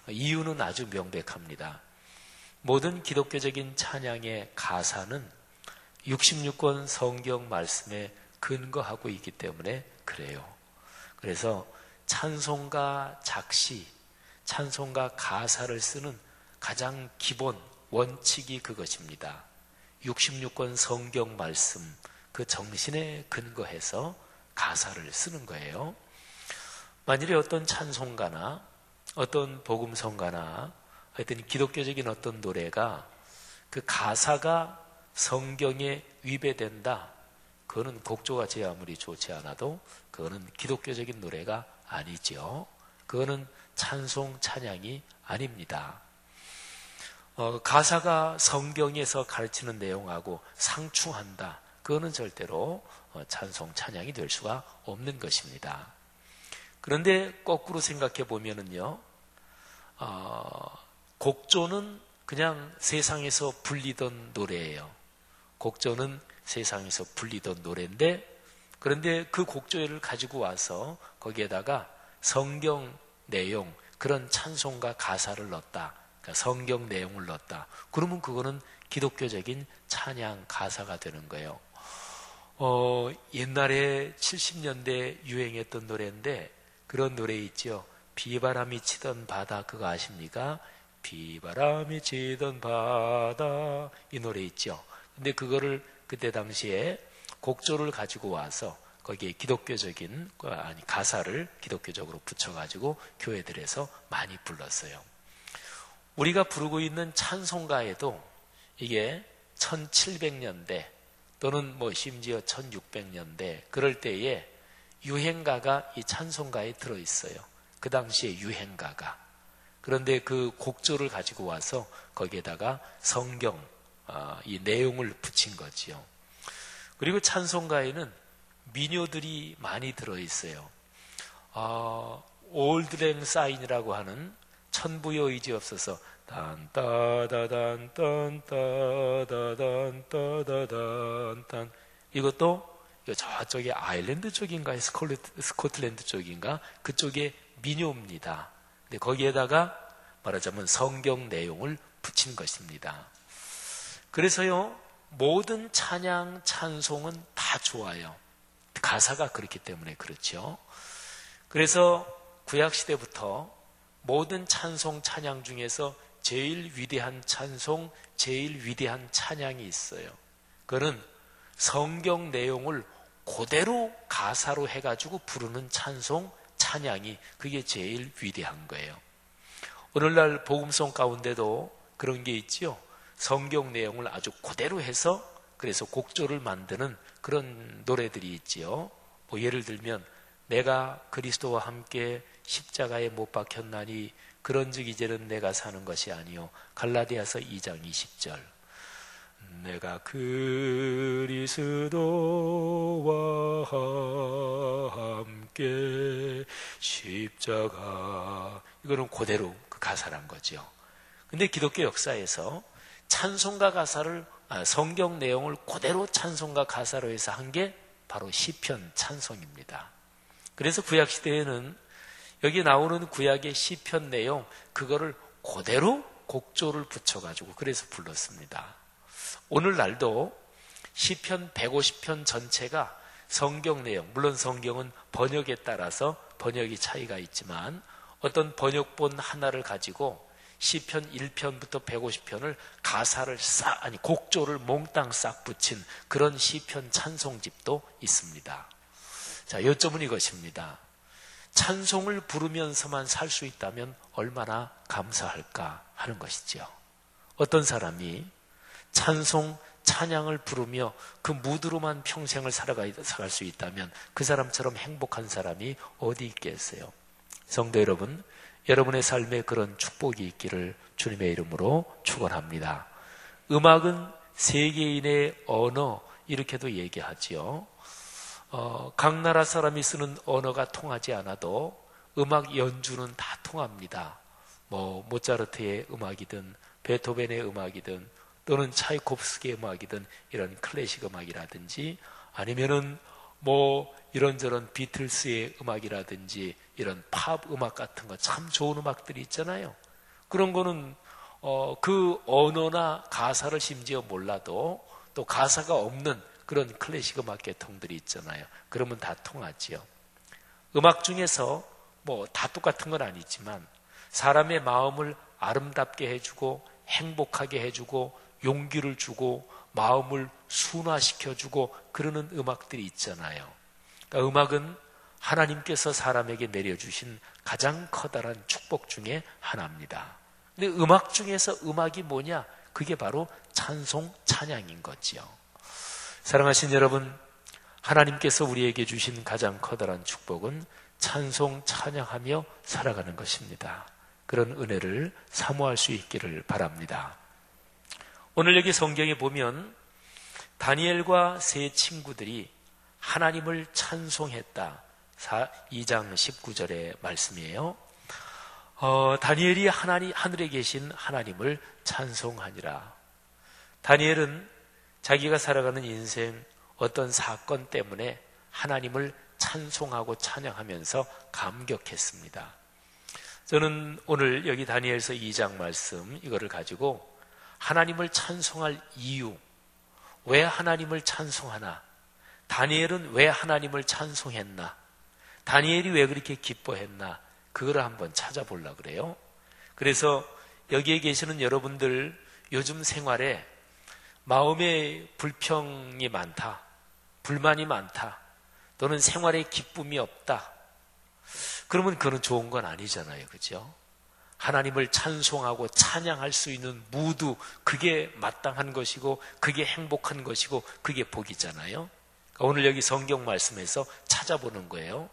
이유는 아주 명백합니다. 모든 기독교적인 찬양의 가사는 66권 성경 말씀에 근거하고 있기 때문에 그래요. 그래서 찬송가 작시, 찬송가 가사를 쓰는 가장 기본 원칙이 그것입니다. 66권 성경 말씀, 그 정신에 근거해서 가사를 쓰는 거예요. 만일에 어떤 찬송가나 어떤 복음성가나 하여튼 기독교적인 어떤 노래가 그 가사가 성경에 위배된다, 그거는 곡조가 제 아무리 좋지 않아도 그거는 기독교적인 노래가 아니죠. 그거는 찬송, 찬양이 아닙니다. 가사가 성경에서 가르치는 내용하고 상충한다, 그거는 절대로 찬송, 찬양이 될 수가 없는 것입니다. 그런데 거꾸로 생각해 보면은요, 곡조는 그냥 세상에서 불리던 노래예요. 곡조는 세상에서 불리던 노래인데, 그런데 그 곡조를 가지고 와서 거기에다가 성경 내용, 그런 찬송가 가사를 넣었다, 그러니까 성경 내용을 넣었다, 그러면 그거는 기독교적인 찬양 가사가 되는 거예요. 옛날에 70년대 유행했던 노래인데 그런 노래 있죠. 비바람이 치던 바다, 그거 아십니까? 비바람이 치던 바다, 이 노래 있죠. 근데 그거를 그때 당시에 곡조를 가지고 와서 거기에 기독교적인, 가사를 기독교적으로 붙여가지고 교회들에서 많이 불렀어요. 우리가 부르고 있는 찬송가에도 이게 1700년대 또는 심지어 1600년대 그럴 때에 유행가가 이 찬송가에 들어있어요. 그 당시에 유행가가. 그런데 그 곡조를 가지고 와서 거기에다가 성경, 이 내용을 붙인 거지요. 그리고 찬송가에는 민요들이 많이 들어있어요. 올드랭 사인이라고 하는 천부여 의지없어서 딴따다단딴따다단따다단딴, 이것도 저쪽에 아일랜드 쪽인가 스코틀랜드 쪽인가 그쪽에 민요입니다. 근데 거기에다가 말하자면 성경 내용을 붙인 것입니다. 그래서요, 모든 찬양, 찬송은 다 좋아요. 가사가 그렇기 때문에 그렇죠. 그래서 구약시대부터 모든 찬송, 찬양 중에서 제일 위대한 찬송, 제일 위대한 찬양이 있어요. 그거는 성경 내용을 그대로 가사로 해가지고 부르는 찬송, 찬양이 그게 제일 위대한 거예요. 오늘날 복음송 가운데도 그런 게 있죠. 성경 내용을 아주 그대로 해서 그래서 곡조를 만드는 그런 노래들이 있지요. 뭐 예를 들면 내가 그리스도와 함께 십자가에 못 박혔나니 그런즉 이제는 내가 사는 것이 아니요 갈라디아서 2장 20절 내가 그리스도와 함께 십자가 이거는 그대로 그 가사란 거죠. 근데 기독교 역사에서 찬송가 가사를 성경 내용을 그대로 찬송가 가사로 해서 한 게 바로 시편 찬송입니다. 그래서 구약 시대에는 여기 나오는 구약의 시편 내용 그거를 그대로 곡조를 붙여가지고 그래서 불렀습니다. 오늘날도 시편 150편 전체가 성경 내용, 물론 성경은 번역에 따라서 번역이 차이가 있지만 어떤 번역본 하나를 가지고 시편 1편부터 150편을 가사를 곡조를 몽땅 싹 붙인 그런 시편 찬송집도 있습니다. 자, 요점은 이것입니다. 찬송을 부르면서만 살 수 있다면 얼마나 감사할까 하는 것이죠. 어떤 사람이 찬송, 찬양을 부르며 그 무드로만 평생을 살아갈 수 있다면 그 사람처럼 행복한 사람이 어디 있겠어요? 성도 여러분, 여러분의 삶에 그런 축복이 있기를 주님의 이름으로 축원합니다. 음악은 세계인의 언어 이렇게도 얘기하지요. 각 나라 사람이 쓰는 언어가 통하지 않아도 음악 연주는 다 통합니다. 뭐 모차르트의 음악이든 베토벤의 음악이든 또는 차이코프스키의 음악이든 이런 클래식 음악이라든지 아니면은 뭐 이런저런 비틀스의 음악이라든지 이런 팝 음악 같은 거 참 좋은 음악들이 있잖아요. 그런 거는 그 언어나 가사를 심지어 몰라도 또 가사가 없는 그런 클래식 음악 계통들이 있잖아요. 그러면 다 통하지요. 음악 중에서 뭐 다 똑같은 건 아니지만 사람의 마음을 아름답게 해주고 행복하게 해주고 용기를 주고 마음을 순화시켜주고 그러는 음악들이 있잖아요. 그러니까 음악은 하나님께서 사람에게 내려주신 가장 커다란 축복 중에 하나입니다. 근데 음악 중에서 음악이 뭐냐? 그게 바로 찬송, 찬양인 거지요. 사랑하신 여러분, 하나님께서 우리에게 주신 가장 커다란 축복은 찬송, 찬양하며 살아가는 것입니다. 그런 은혜를 사모할 수 있기를 바랍니다. 오늘 여기 성경에 보면 다니엘과 세 친구들이 하나님을 찬송했다. 2장 19절의 말씀이에요. 다니엘이 하늘에 계신 하나님을 찬송하니라. 다니엘은 자기가 살아가는 인생 어떤 사건 때문에 하나님을 찬송하고 찬양하면서 감격했습니다. 저는 오늘 여기 다니엘서 2장 말씀 이거를 가지고 하나님을 찬송할 이유, 왜 하나님을 찬송하나? 다니엘은 왜 하나님을 찬송했나? 다니엘이 왜 그렇게 기뻐했나? 그걸 한번 찾아보려고 그래요. 그래서 여기에 계시는 여러분들 요즘 생활에 마음의 불평이 많다, 불만이 많다, 또는 생활에 기쁨이 없다. 그러면 그건 좋은 건 아니잖아요. 그죠? 하나님을 찬송하고 찬양할 수 있는 무드, 그게 마땅한 것이고 그게 행복한 것이고 그게 복이잖아요. 그러니까 오늘 여기 성경 말씀에서 찾아보는 거예요.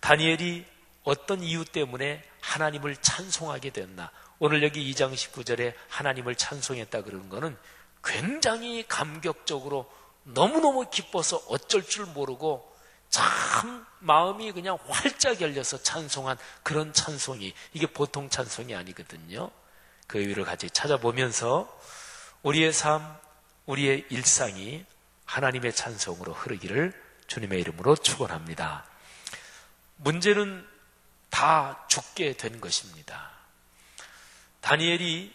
다니엘이 어떤 이유 때문에 하나님을 찬송하게 됐나? 오늘 여기 2장 19절에 하나님을 찬송했다 그러는 거는 굉장히 감격적으로 너무너무 기뻐서 어쩔 줄 모르고 참 마음이 그냥 활짝 열려서 찬송한 그런 찬송이, 이게 보통 찬송이 아니거든요. 그 이유를 같이 찾아보면서 우리의 삶, 우리의 일상이 하나님의 찬송으로 흐르기를 주님의 이름으로 축원합니다. 문제는 다 죽게 된 것입니다. 다니엘이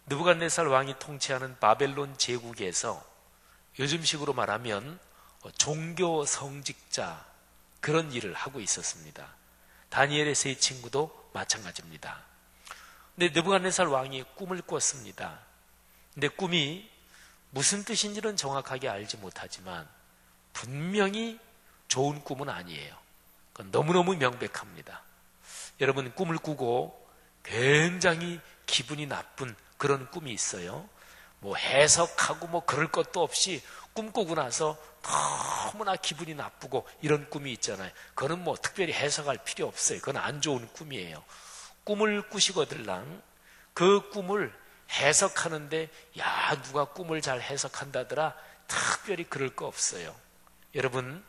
느부갓네살 왕이 통치하는 바벨론 제국에서 요즘식으로 말하면 종교 성직자 그런 일을 하고 있었습니다. 다니엘의 세 친구도 마찬가지입니다. 근데 느부갓네살 왕이 꿈을 꿨습니다. 근데 꿈이 무슨 뜻인지는 정확하게 알지 못하지만 분명히 좋은 꿈은 아니에요. 그건 너무너무 명백합니다. 여러분 꿈을 꾸고 굉장히 기분이 나쁜 그런 꿈이 있어요. 뭐 해석하고 뭐 그럴 것도 없이 꿈 꾸고 나서 너무나 기분이 나쁘고 이런 꿈이 있잖아요. 그거는 뭐 특별히 해석할 필요 없어요. 그건 안 좋은 꿈이에요. 꿈을 꾸시거들랑 그 꿈을 해석하는데 야 누가 꿈을 잘 해석한다더라 특별히 그럴 거 없어요. 여러분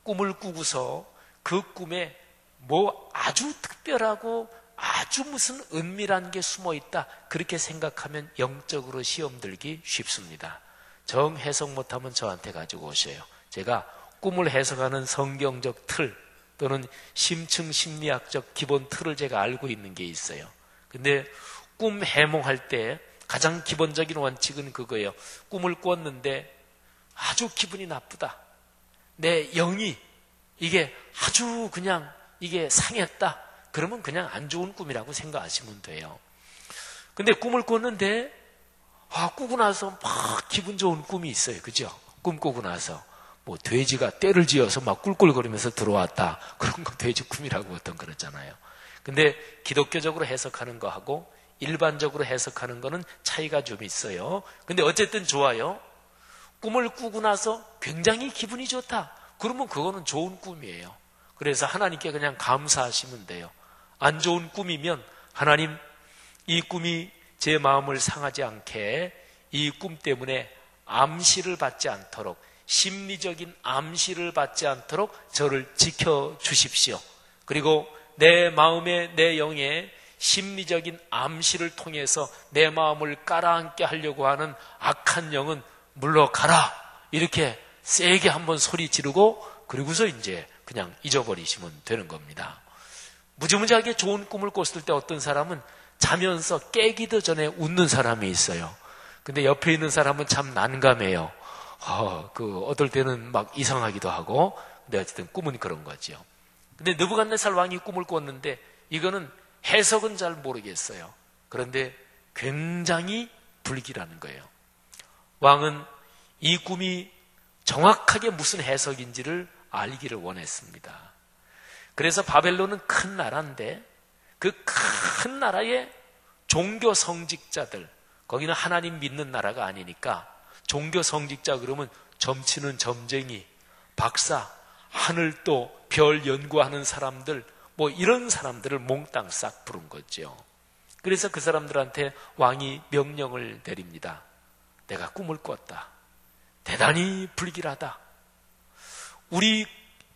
꿈을 꾸고서 그 꿈에 뭐 아주 특별하고 아주 무슨 은밀한 게 숨어 있다 그렇게 생각하면 영적으로 시험 들기 쉽습니다. 정 해석 못하면 저한테 가지고 오셔요. 제가 꿈을 해석하는 성경적 틀 또는 심층 심리학적 기본 틀을 제가 알고 있는 게 있어요. 근데 꿈 해몽할 때 가장 기본적인 원칙은 그거예요. 꿈을 꿨는데 아주 기분이 나쁘다. 내 영이 이게 아주 그냥 이게 상했다. 그러면 그냥 안 좋은 꿈이라고 생각하시면 돼요. 근데 꿈을 꿨는데 꾸고 나서 막 기분 좋은 꿈이 있어요. 그죠? 꿈 꾸고 나서 뭐 돼지가 떼를 지어서 막 꿀꿀거리면서 들어왔다. 그런 거 돼지 꿈이라고 보통 그러잖아요. 근데 기독교적으로 해석하는 거하고 일반적으로 해석하는 거는 차이가 좀 있어요. 근데 어쨌든 좋아요. 꿈을 꾸고 나서 굉장히 기분이 좋다. 그러면 그거는 좋은 꿈이에요. 그래서 하나님께 그냥 감사하시면 돼요. 안 좋은 꿈이면 하나님 이 꿈이 제 마음을 상하지 않게 이 꿈 때문에 암시를 받지 않도록 심리적인 암시를 받지 않도록 저를 지켜주십시오. 그리고 내 마음에 내 영에 심리적인 암시를 통해서 내 마음을 깔아앉게 하려고 하는 악한 영은 물러가라. 이렇게 세게 한번 소리 지르고 그리고서 이제 그냥 잊어버리시면 되는 겁니다. 무지무지하게 좋은 꿈을 꿨을 때 어떤 사람은 자면서 깨기도 전에 웃는 사람이 있어요. 근데 옆에 있는 사람은 참 난감해요. 어떨 때는 막 이상하기도 하고. 근데 어쨌든 꿈은 그런 거죠. 근데 느부갓네살 왕이 꿈을 꿨는데 이거는 해석은 잘 모르겠어요. 그런데 굉장히 불길하는 거예요. 왕은 이 꿈이 정확하게 무슨 해석인지를 알기를 원했습니다. 그래서 바벨론은 큰 나라인데 그 큰 나라의 종교 성직자들, 거기는 하나님 믿는 나라가 아니니까 종교 성직자 그러면 점치는 점쟁이, 박사, 하늘도 별 연구하는 사람들, 뭐 이런 사람들을 몽땅 싹 부른 거죠. 그래서 그 사람들한테 왕이 명령을 내립니다. 내가 꿈을 꿨다. 대단히 불길하다. 우리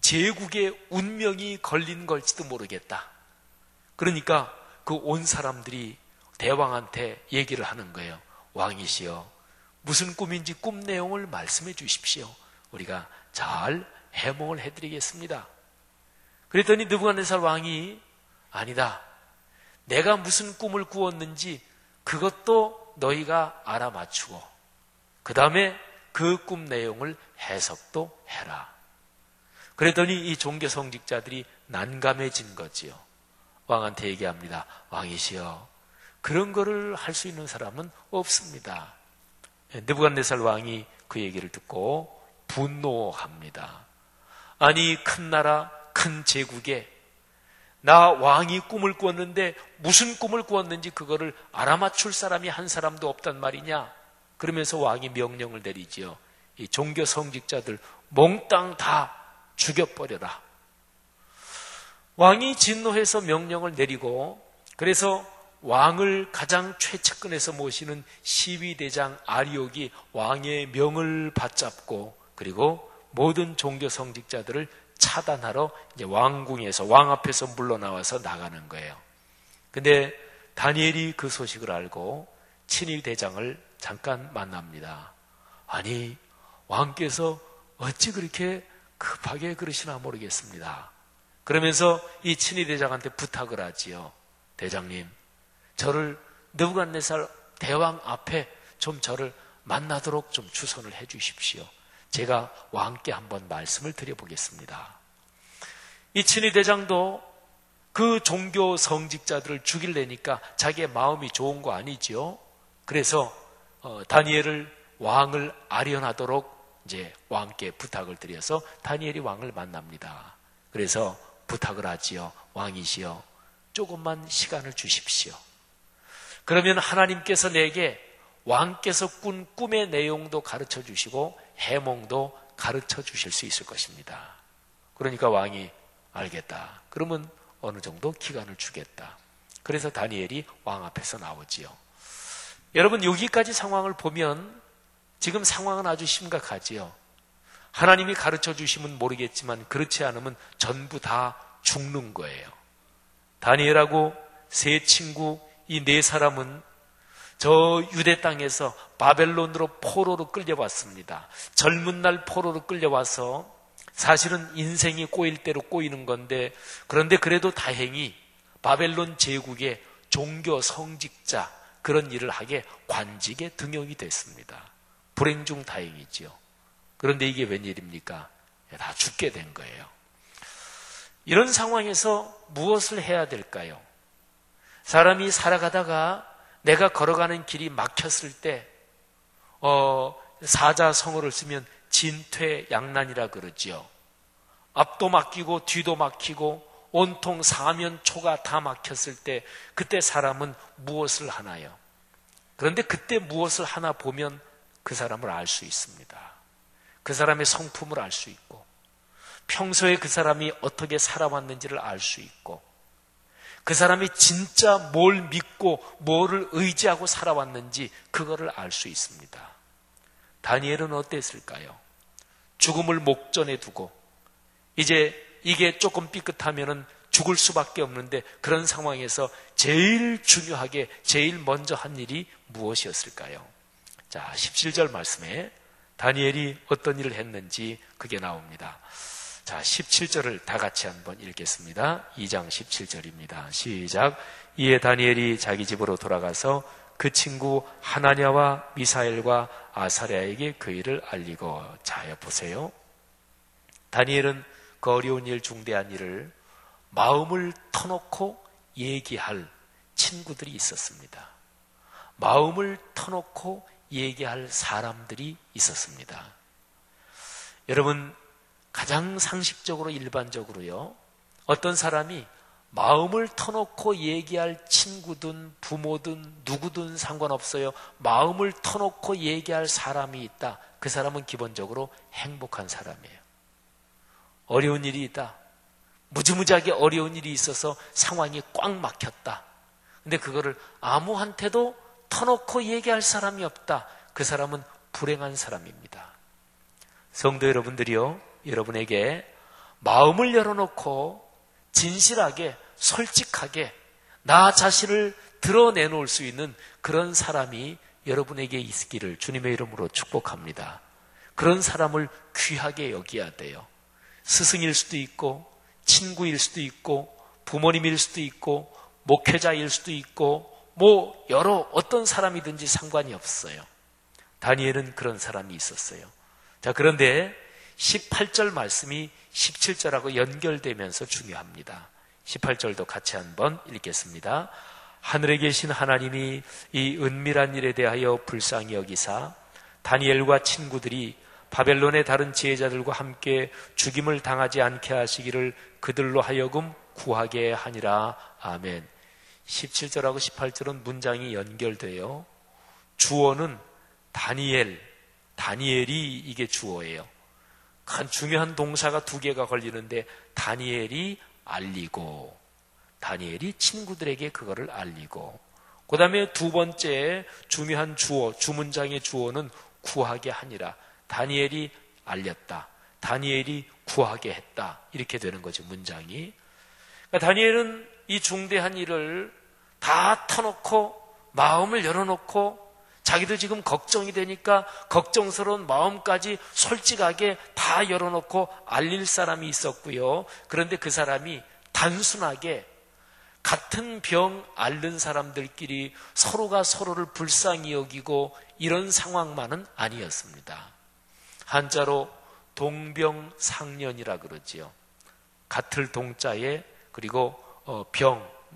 제국의 운명이 걸린 걸지도 모르겠다. 그러니까 그 온 사람들이 대왕한테 얘기를 하는 거예요. 왕이시여, 무슨 꿈인지 꿈 내용을 말씀해 주십시오. 우리가 잘 해몽을 해드리겠습니다. 그랬더니 느부갓네살 왕이 아니다. 내가 무슨 꿈을 꾸었는지 그것도 너희가 알아맞추고 그 다음에 그 꿈 내용을 해석도 해라. 그랬더니 이 종교 성직자들이 난감해진 거지요. 왕한테 얘기합니다. 왕이시여, 그런 거를 할 수 있는 사람은 없습니다. 느부갓네살 왕이 그 얘기를 듣고 분노합니다. 아니 큰 나라 큰 제국에 나 왕이 꿈을 꾸었는데 무슨 꿈을 꾸었는지 그거를 알아맞출 사람이 한 사람도 없단 말이냐. 그러면서 왕이 명령을 내리지요. 이 종교 성직자들 몽땅 다 죽여버려라. 왕이 진노해서 명령을 내리고 그래서 왕을 가장 최측근에서 모시는 시위대장 아리옥이 왕의 명을 받잡고 그리고 모든 종교 성직자들을 차단하러 이제 왕궁에서 왕 앞에서 물러나와서 나가는 거예요. 근데 다니엘이 그 소식을 알고 친위 대장을 잠깐 만납니다. 아니 왕께서 어찌 그렇게 급하게 그러시나 모르겠습니다. 그러면서 이 친위 대장한테 부탁을 하지요. 대장님, 저를 느부갓네살 대왕 앞에 좀 저를 만나도록 좀 주선을 해 주십시오. 제가 왕께 한번 말씀을 드려보겠습니다. 이 친위대장도 그 종교 성직자들을 죽이려니까 자기의 마음이 좋은 거 아니지요. 그래서 다니엘을 왕을 아련하도록 이제 왕께 부탁을 드려서 다니엘이 왕을 만납니다. 그래서 부탁을 하지요. 왕이시여, 조금만 시간을 주십시오. 그러면 하나님께서 내게 왕께서 꾼 꿈의 내용도 가르쳐 주시고 해몽도 가르쳐 주실 수 있을 것입니다. 그러니까 왕이 알겠다. 그러면 어느 정도 기간을 주겠다. 그래서 다니엘이 왕 앞에서 나오지요. 여러분, 여기까지 상황을 보면 지금 상황은 아주 심각하지요. 하나님이 가르쳐 주시면 모르겠지만 그렇지 않으면 전부 다 죽는 거예요. 다니엘하고 세 친구, 이 네 사람은 저 유대 땅에서 바벨론으로 포로로 끌려왔습니다. 젊은 날 포로로 끌려와서 사실은 인생이 꼬일 대로 꼬이는 건데, 그런데 그래도 다행히 바벨론 제국의 종교 성직자 그런 일을 하게 관직에 등용이 됐습니다. 불행 중 다행이지요. 그런데 이게 웬일입니까? 다 죽게 된 거예요. 이런 상황에서 무엇을 해야 될까요? 사람이 살아가다가 내가 걸어가는 길이 막혔을 때 사자성어를 쓰면 진퇴양난이라 그러지요. 앞도 막히고 뒤도 막히고 온통 사면초가 다 막혔을 때 그때 사람은 무엇을 하나요? 그런데 그때 무엇을 하나 보면 그 사람을 알 수 있습니다. 그 사람의 성품을 알 수 있고 평소에 그 사람이 어떻게 살아왔는지를 알 수 있고 그 사람이 진짜 뭘 믿고 뭐를 의지하고 살아왔는지 그거를 알 수 있습니다. 다니엘은 어땠을까요? 죽음을 목전에 두고 이제 이게 조금 삐끗하면은 죽을 수밖에 없는데 그런 상황에서 제일 중요하게 제일 먼저 한 일이 무엇이었을까요? 자, 17절 말씀에 다니엘이 어떤 일을 했는지 그게 나옵니다. 자, 17절을 다 같이 한번 읽겠습니다. 2장 17절입니다. 시작. 이에 다니엘이 자기 집으로 돌아가서 그 친구 하나냐와 미사엘과 아사랴에게 그 일을 알리고. 자, 보세요. 다니엘은 그 어려운 일, 중대한 일을 마음을 터놓고 얘기할 친구들이 있었습니다. 마음을 터놓고 얘기할 사람들이 있었습니다. 여러분, 가장 상식적으로 일반적으로요, 어떤 사람이 마음을 터놓고 얘기할 친구든 부모든 누구든 상관없어요. 마음을 터놓고 얘기할 사람이 있다. 그 사람은 기본적으로 행복한 사람이에요. 어려운 일이 있다. 무지무지하게 어려운 일이 있어서 상황이 꽉 막혔다. 근데 그거를 아무한테도 터놓고 얘기할 사람이 없다. 그 사람은 불행한 사람입니다. 성도 여러분들이요, 여러분에게 마음을 열어놓고 진실하게 솔직하게 나 자신을 드러내놓을 수 있는 그런 사람이 여러분에게 있기를 주님의 이름으로 축복합니다. 그런 사람을 귀하게 여겨야 돼요. 스승일 수도 있고 친구일 수도 있고 부모님일 수도 있고 목회자일 수도 있고 뭐 여러 어떤 사람이든지 상관이 없어요. 다니엘은 그런 사람이 있었어요. 자, 그런데 18절 말씀이 17절하고 연결되면서 중요합니다. 18절도 같이 한번 읽겠습니다. 하늘에 계신 하나님이 이 은밀한 일에 대하여 불쌍히 여기사 다니엘과 친구들이 바벨론의 다른 지혜자들과 함께 죽임을 당하지 않게 하시기를 그들로 하여금 구하게 하니라. 아멘. 17절하고 18절은 문장이 연결돼요. 주어는 다니엘이 이게 주어예요. 한 중요한 동사가 두 개가 걸리는데 다니엘이 알리고, 다니엘이 친구들에게 그거를 알리고, 그 다음에 두 번째 중요한 주어, 주문장의 주어는 구하게 하니라. 다니엘이 알렸다. 다니엘이 구하게 했다. 이렇게 되는 거죠, 문장이. 그러니까 다니엘은 이 중대한 일을 다 터놓고 마음을 열어놓고 자기도 지금 걱정이 되니까 걱정스러운 마음까지 솔직하게 다 열어놓고 알릴 사람이 있었고요. 그런데 그 사람이 단순하게 같은 병 앓는 사람들끼리 서로가 서로를 불쌍히 여기고 이런 상황만은 아니었습니다. 한자로 동병상련이라 그러지요. 같을 동자에 그리고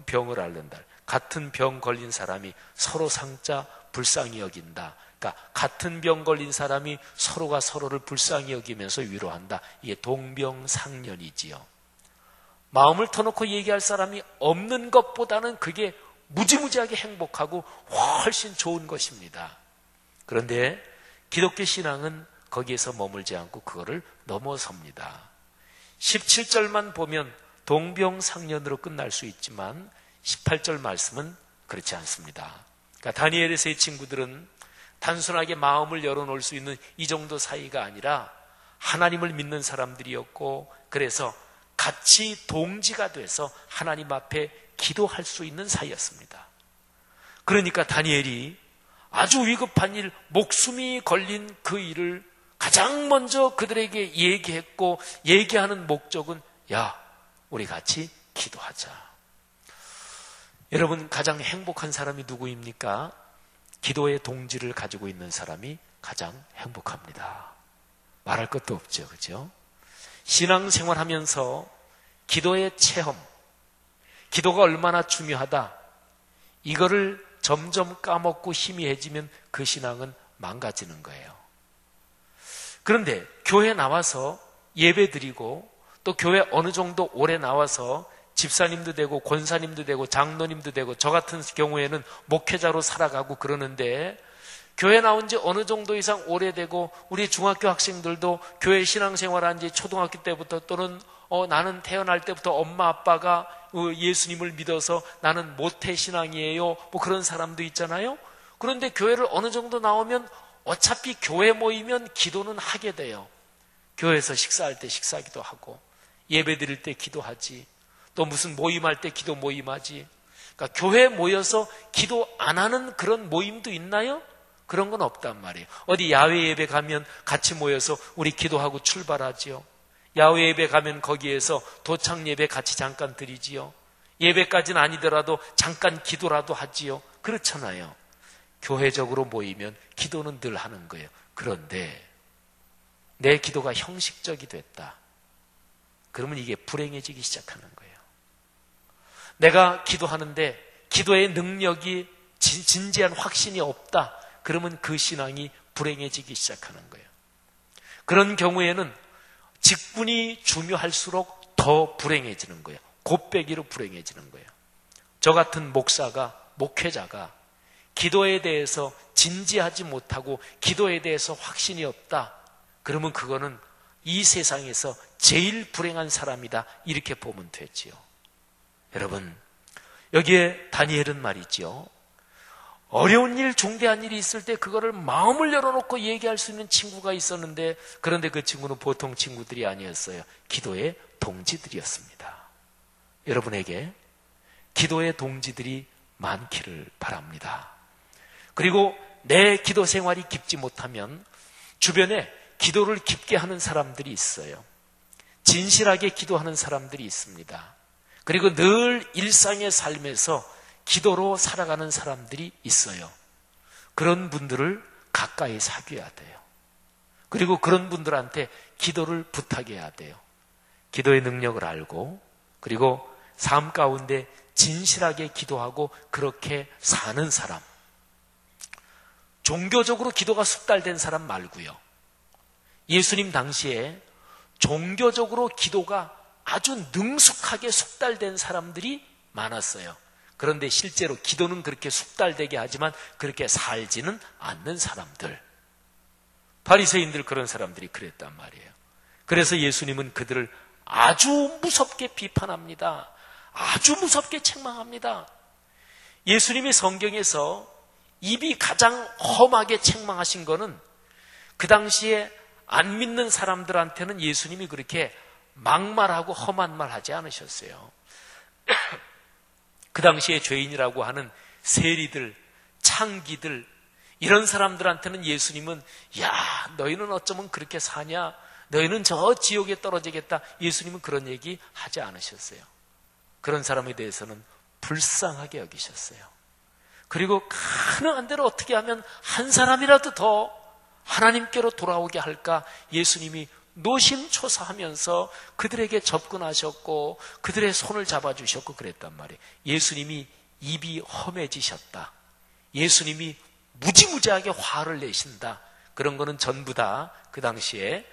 병을 앓는다. 같은 병 걸린 사람이 서로 상자 불쌍히 여긴다. 그러니까 같은 병 걸린 사람이 서로가 서로를 불쌍히 여기면서 위로한다. 이게 동병상련이지요. 마음을 터놓고 얘기할 사람이 없는 것보다는 그게 무지무지하게 행복하고 훨씬 좋은 것입니다. 그런데 기독교 신앙은 거기에서 머물지 않고 그거를 넘어섭니다. 17절만 보면 동병상련으로 끝날 수 있지만 18절 말씀은 그렇지 않습니다. 그러니까 다니엘에서의 친구들은 단순하게 마음을 열어놓을 수 있는 이 정도 사이가 아니라 하나님을 믿는 사람들이었고, 그래서 같이 동지가 돼서 하나님 앞에 기도할 수 있는 사이였습니다. 그러니까 다니엘이 아주 위급한 일, 목숨이 걸린 그 일을 가장 먼저 그들에게 얘기했고, 얘기하는 목적은 야, 우리 같이 기도하자. 여러분, 가장 행복한 사람이 누구입니까? 기도의 동지를 가지고 있는 사람이 가장 행복합니다. 말할 것도 없죠, 그렇죠? 신앙생활 하면서 기도의 체험, 기도가 얼마나 중요하다, 이거를 점점 까먹고 희미해지면 그 신앙은 망가지는 거예요. 그런데 교회 나와서 예배 드리고 또 교회 어느 정도 오래 나와서 집사님도 되고 권사님도 되고 장로님도 되고 저 같은 경우에는 목회자로 살아가고 그러는데, 교회 나온 지 어느 정도 이상 오래되고 우리 중학교 학생들도 교회 신앙생활한 지 초등학교 때부터 또는 나는 태어날 때부터 엄마 아빠가 예수님을 믿어서 나는 모태신앙이에요, 뭐 그런 사람도 있잖아요. 그런데 교회를 어느 정도 나오면 어차피 교회 모이면 기도는 하게 돼요. 교회에서 식사할 때 식사기도 하고, 예배 드릴 때 기도하지, 또 무슨 모임할 때 기도 모임하지. 그러니까 교회에 모여서 기도 안 하는 그런 모임도 있나요? 그런 건 없단 말이에요. 어디 야외 예배 가면 같이 모여서 우리 기도하고 출발하지요. 야외 예배 가면 거기에서 도착 예배 같이 잠깐 드리지요. 예배까지는 아니더라도 잠깐 기도라도 하지요. 그렇잖아요. 교회적으로 모이면 기도는 늘 하는 거예요. 그런데 내 기도가 형식적이 됐다. 그러면 이게 불행해지기 시작하는 거예요. 내가 기도하는데 기도의 능력이 진지한 확신이 없다. 그러면 그 신앙이 불행해지기 시작하는 거예요. 그런 경우에는 직분이 중요할수록 더 불행해지는 거예요. 곱배기로 불행해지는 거예요. 저 같은 목회자가 기도에 대해서 진지하지 못하고 기도에 대해서 확신이 없다. 그러면 그거는 이 세상에서 제일 불행한 사람이다. 이렇게 보면 되지요. 여러분, 여기에 다니엘은 말이죠. 어려운 일, 중대한 일이 있을 때 그거를 마음을 열어놓고 얘기할 수 있는 친구가 있었는데, 그런데 그 친구는 보통 친구들이 아니었어요. 기도의 동지들이었습니다. 여러분에게 기도의 동지들이 많기를 바랍니다. 그리고 내 기도 생활이 깊지 못하면 주변에 기도를 깊게 하는 사람들이 있어요. 진실하게 기도하는 사람들이 있습니다. 그리고 늘 일상의 삶에서 기도로 살아가는 사람들이 있어요. 그런 분들을 가까이 사귀어야 돼요. 그리고 그런 분들한테 기도를 부탁해야 돼요. 기도의 능력을 알고, 그리고 삶 가운데 진실하게 기도하고 그렇게 사는 사람. 종교적으로 기도가 숙달된 사람 말고요. 예수님 당시에 종교적으로 기도가 아주 능숙하게 숙달된 사람들이 많았어요. 그런데 실제로 기도는 그렇게 숙달되게 하지만 그렇게 살지는 않는 사람들. 바리새인들, 그런 사람들이 그랬단 말이에요. 그래서 예수님은 그들을 아주 무섭게 비판합니다. 아주 무섭게 책망합니다. 예수님이 성경에서 입이 가장 험하게 책망하신 거는 그 당시에 안 믿는 사람들한테는 예수님이 그렇게 막말하고 험한 말 하지 않으셨어요. 그 당시에 죄인이라고 하는 세리들, 창기들, 이런 사람들한테는 예수님은 야, 너희는 어쩌면 그렇게 사냐? 너희는 저 지옥에 떨어지겠다. 예수님은 그런 얘기 하지 않으셨어요. 그런 사람에 대해서는 불쌍하게 여기셨어요. 그리고 가능한 대로 어떻게 하면 한 사람이라도 더 하나님께로 돌아오게 할까 예수님이 노심초사하면서 그들에게 접근하셨고 그들의 손을 잡아주셨고 그랬단 말이에요. 예수님이 입이 험해지셨다. 예수님이 무지무지하게 화를 내신다. 그런 거는 전부 다 그 당시에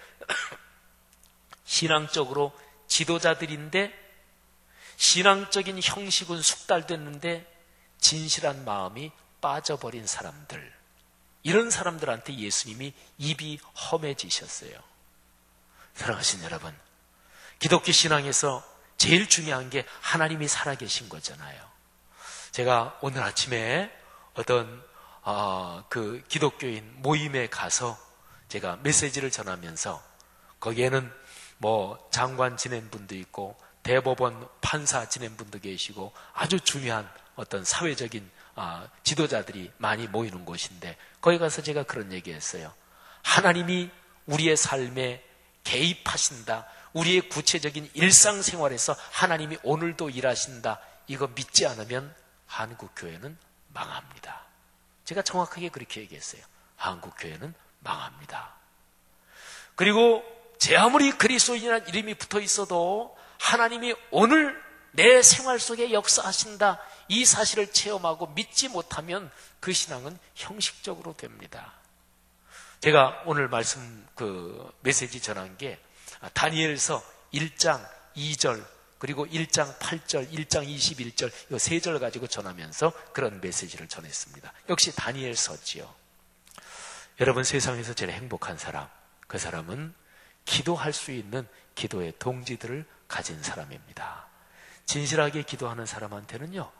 신앙적으로 지도자들인데 신앙적인 형식은 숙달됐는데 진실한 마음이 빠져버린 사람들, 이런 사람들한테 예수님이 입이 험해지셨어요. 사랑하신 여러분, 기독교 신앙에서 제일 중요한 게 하나님이 살아계신 거잖아요. 제가 오늘 아침에 어떤 그 기독교인 모임에 가서 제가 메시지를 전하면서 거기에는 뭐 장관 지낸 분도 있고 대법원 판사 지낸 분도 계시고 아주 중요한 어떤 사회적인 지도자들이 많이 모이는 곳인데 거기 가서 제가 그런 얘기했어요. 하나님이 우리의 삶에 개입하신다. 우리의 구체적인 일상생활에서 하나님이 오늘도 일하신다. 이거 믿지 않으면 한국교회는 망합니다. 제가 정확하게 그렇게 얘기했어요. 한국교회는 망합니다. 그리고 제 아무리 그리스도인이라는 이름이 붙어 있어도 하나님이 오늘 내 생활 속에 역사하신다. 이 사실을 체험하고 믿지 못하면 그 신앙은 형식적으로 됩니다. 제가 오늘 메시지 전한 게 다니엘서 1장 2절 그리고 1장 8절, 1장 21절 이 3절 가지고 전하면서 그런 메시지를 전했습니다. 역시 다니엘서지요. 여러분, 세상에서 제일 행복한 사람, 그 사람은 기도할 수 있는 기도의 동지들을 가진 사람입니다. 진실하게 기도하는 사람한테는요,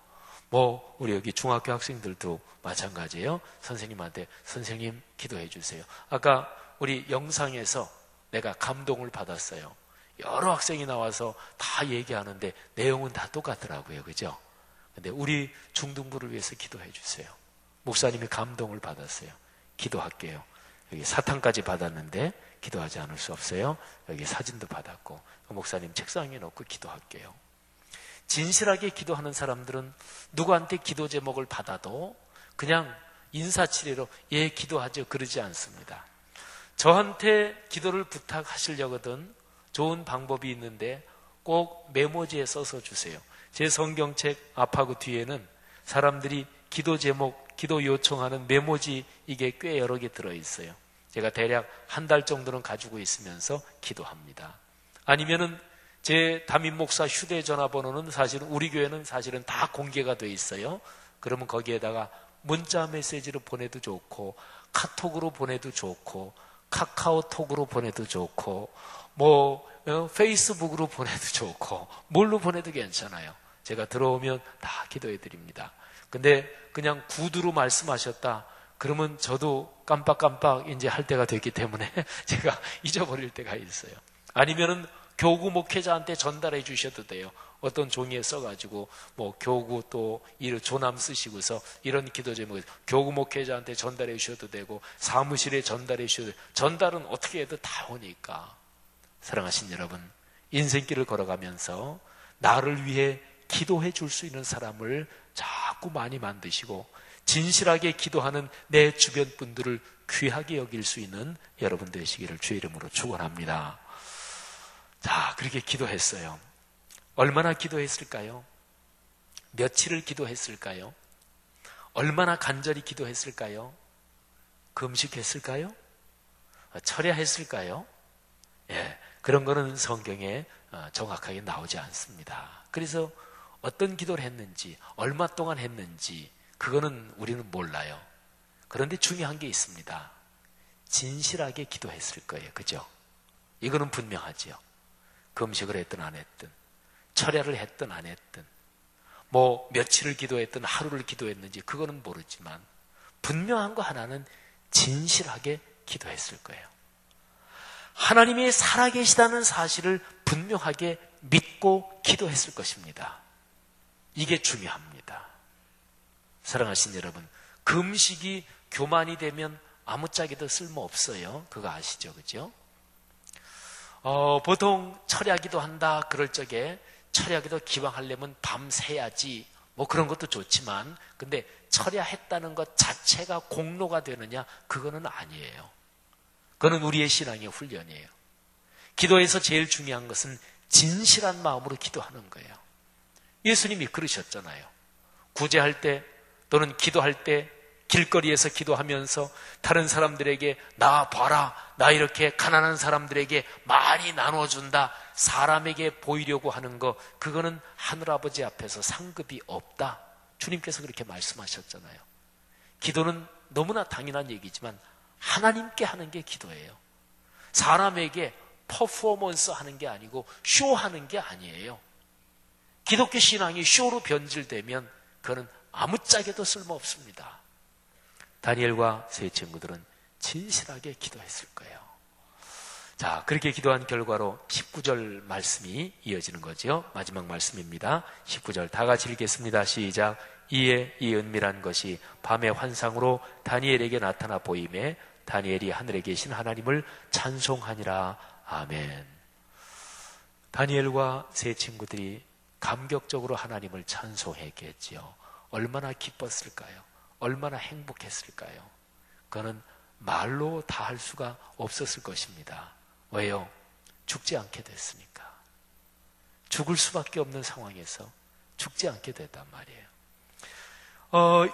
우리 여기 중학교 학생들도 마찬가지예요. 선생님한테 선생님 기도해 주세요. 아까 우리 영상에서 내가 감동을 받았어요. 여러 학생이 나와서 다 얘기하는데 내용은 다 똑같더라고요. 그죠? 근데 우리 중등부를 위해서 기도해 주세요. 목사님이 감동을 받았어요. 기도할게요. 여기 사탕까지 받았는데 기도하지 않을 수 없어요. 여기 사진도 받았고 목사님 책상 위에 놓고 기도할게요. 진실하게 기도하는 사람들은 누구한테 기도 제목을 받아도 그냥 인사치레로 예 기도하죠 그러지 않습니다. 저한테 기도를 부탁하시려거든 좋은 방법이 있는데 꼭 메모지에 써서 주세요. 제 성경책 앞하고 뒤에는 사람들이 기도 제목, 기도 요청하는 메모지 이게 꽤 여러 개 들어있어요. 제가 대략 한 달 정도는 가지고 있으면서 기도합니다. 아니면은 제 담임 목사 휴대전화번호는 사실은 우리 교회는 사실은 다 공개가 돼 있어요. 그러면 거기에다가 문자 메시지로 보내도 좋고 카톡으로 보내도 좋고 카카오톡으로 보내도 좋고 페이스북으로 보내도 좋고 뭘로 보내도 괜찮아요. 제가 들어오면 다 기도해 드립니다. 근데 그냥 구두로 말씀하셨다 그러면 저도 깜빡깜빡 이제 할 때가 됐기 때문에 제가 잊어버릴 때가 있어요. 아니면은 교구 목회자한테 전달해 주셔도 돼요. 어떤 종이에 써가지고 교구 또 조남 쓰시고서 이런 기도 제목을 교구 목회자한테 전달해 주셔도 되고 사무실에 전달해 주셔도 되고 전달은 어떻게 해도 다 오니까. 사랑하신 여러분, 인생길을 걸어가면서 나를 위해 기도해 줄 수 있는 사람을 자꾸 많이 만드시고 진실하게 기도하는 내 주변 분들을 귀하게 여길 수 있는 여러분 되시기를 주의 이름으로 축원합니다. 자, 그렇게 기도했어요. 얼마나 기도했을까요? 며칠을 기도했을까요? 얼마나 간절히 기도했을까요? 금식했을까요? 철야했을까요? 예, 그런 거는 성경에 정확하게 나오지 않습니다. 그래서 어떤 기도를 했는지, 얼마 동안 했는지 그거는 우리는 몰라요. 그런데 중요한 게 있습니다. 진실하게 기도했을 거예요. 그죠? 이거는 분명하죠. 금식을 했든 안 했든 철야를 했든 안 했든 며칠을 기도했든 하루를 기도했는지 그거는 모르지만 분명한 거 하나는 진실하게 기도했을 거예요. 하나님이 살아계시다는 사실을 분명하게 믿고 기도했을 것입니다. 이게 중요합니다. 사랑하신 여러분, 금식이 교만이 되면 아무짝에도 쓸모없어요. 그거 아시죠? 그죠? 보통 철야기도 한다 그럴 적에 철야기도 기왕하려면 밤새야지 그런 것도 좋지만 근데 철야했다는 것 자체가 공로가 되느냐? 그거는 아니에요. 그건 우리의 신앙의 훈련이에요. 기도에서 제일 중요한 것은 진실한 마음으로 기도하는 거예요. 예수님이 그러셨잖아요. 구제할 때 또는 기도할 때 길거리에서 기도하면서 다른 사람들에게 나 봐라, 나 이렇게 가난한 사람들에게 많이 나눠준다, 사람에게 보이려고 하는 거, 그거는 하늘아버지 앞에서 상급이 없다. 주님께서 그렇게 말씀하셨잖아요. 기도는 너무나 당연한 얘기지만 하나님께 하는 게 기도예요. 사람에게 퍼포먼스 하는 게 아니고 쇼하는 게 아니에요. 기독교 신앙이 쇼로 변질되면 그거는 아무짝에도 쓸모없습니다. 다니엘과 세 친구들은 진실하게 기도했을 거예요. 자, 그렇게 기도한 결과로 19절 말씀이 이어지는 거죠. 마지막 말씀입니다. 19절 다 같이 읽겠습니다. 시작. 이에 이 은밀한 것이 밤의 환상으로 다니엘에게 나타나 보임에 다니엘이 하늘에 계신 하나님을 찬송하니라. 아멘. 다니엘과 세 친구들이 감격적으로 하나님을 찬송했겠지요. 얼마나 기뻤을까요? 얼마나 행복했을까요? 그거는 말로 다 할 수가 없었을 것입니다. 왜요? 죽지 않게 됐으니까. 죽을 수밖에 없는 상황에서 죽지 않게 됐단 말이에요.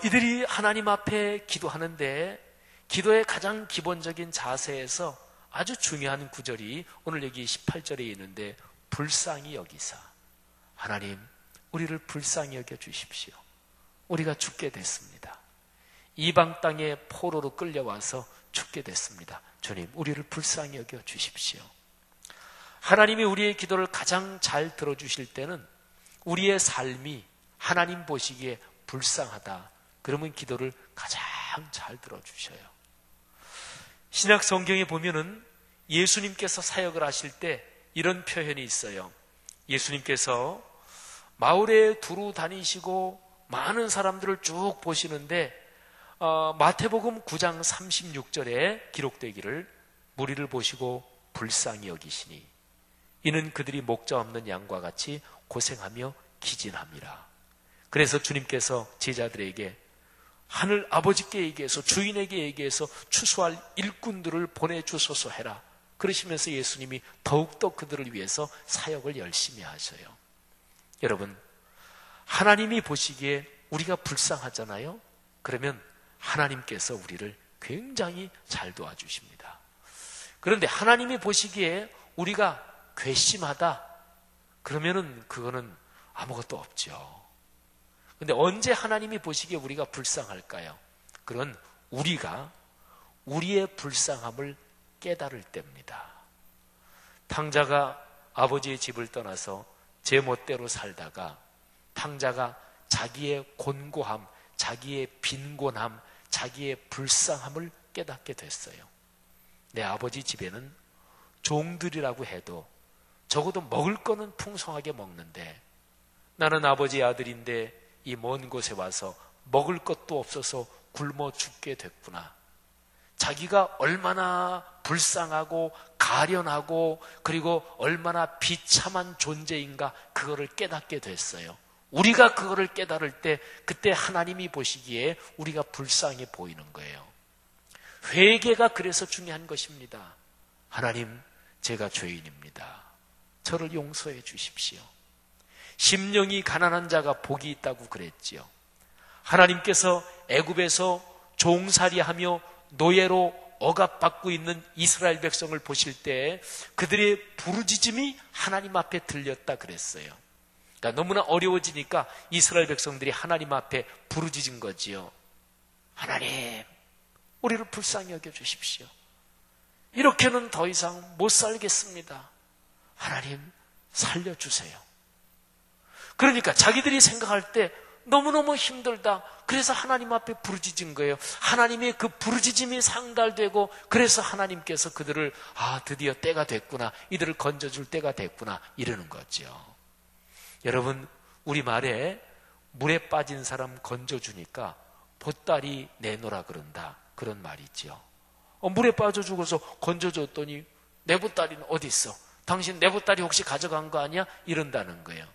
이들이 하나님 앞에 기도하는데 기도의 가장 기본적인 자세에서 아주 중요한 구절이 오늘 여기 18절에 있는데, 불쌍히 여기사 하나님 우리를 불쌍히 여겨 주십시오. 우리가 죽게 됐습니다. 이방 땅에 포로로 끌려와서 죽게 됐습니다. 주님 우리를 불쌍히 여겨 주십시오. 하나님이 우리의 기도를 가장 잘 들어주실 때는 우리의 삶이 하나님 보시기에 불쌍하다. 그러면 기도를 가장 잘 들어주셔요. 신약 성경에 보면은 예수님께서 사역을 하실 때 이런 표현이 있어요. 예수님께서 마을에 두루 다니시고 많은 사람들을 쭉 보시는데 마태복음 9장 36절에 기록되기를 무리를 보시고 불쌍히 여기시니 이는 그들이 목자 없는 양과 같이 고생하며 기진함이라. 그래서 주님께서 제자들에게 하늘 아버지께 얘기해서 주인에게 얘기해서 추수할 일꾼들을 보내주소서 해라. 그러시면서 예수님이 더욱더 그들을 위해서 사역을 열심히 하셔요. 여러분, 하나님이 보시기에 우리가 불쌍하잖아요. 그러면 하나님께서 우리를 굉장히 잘 도와주십니다. 그런데 하나님이 보시기에 우리가 괘씸하다, 그러면은 그거는 아무것도 없죠. 근데 언제 하나님이 보시기에 우리가 불쌍할까요? 그건 우리가 우리의 불쌍함을 깨달을 때입니다. 탕자가 아버지의 집을 떠나서 제 멋대로 살다가 탕자가 자기의 곤고함, 자기의 빈곤함, 자기의 불쌍함을 깨닫게 됐어요. 내 아버지 집에는 종들이라고 해도 적어도 먹을 거는 풍성하게 먹는데 나는 아버지의 아들인데 이 먼 곳에 와서 먹을 것도 없어서 굶어 죽게 됐구나. 자기가 얼마나 불쌍하고 가련하고 그리고 얼마나 비참한 존재인가, 그거를 깨닫게 됐어요. 우리가 그거를 깨달을 때 그때 하나님이 보시기에 우리가 불쌍해 보이는 거예요. 회개가 그래서 중요한 것입니다. 하나님, 제가 죄인입니다. 저를 용서해 주십시오. 심령이 가난한 자가 복이 있다고 그랬지요. 하나님께서 애굽에서 종살이하며 노예로 억압받고 있는 이스라엘 백성을 보실 때 그들의 부르짖음이 하나님 앞에 들렸다 그랬어요. 그러니까 너무나 어려워지니까 이스라엘 백성들이 하나님 앞에 부르짖은 거지요. 하나님, 우리를 불쌍히 여겨 주십시오. 이렇게는 더 이상 못 살겠습니다. 하나님, 살려주세요. 그러니까 자기들이 생각할 때 너무너무 힘들다. 그래서 하나님 앞에 부르짖은 거예요. 하나님의 그 부르짖음이 상달되고 그래서 하나님께서 그들을 드디어 때가 됐구나. 이들을 건져줄 때가 됐구나. 이러는 거죠. 여러분, 우리말에 물에 빠진 사람 건져주니까 보따리 내놓으라 그런다. 그런 말이 있죠. 물에 빠져 죽어서 건져줬더니 내 보따리는 어디 있어? 당신 내 보따리 혹시 가져간 거 아니야? 이런다는 거예요.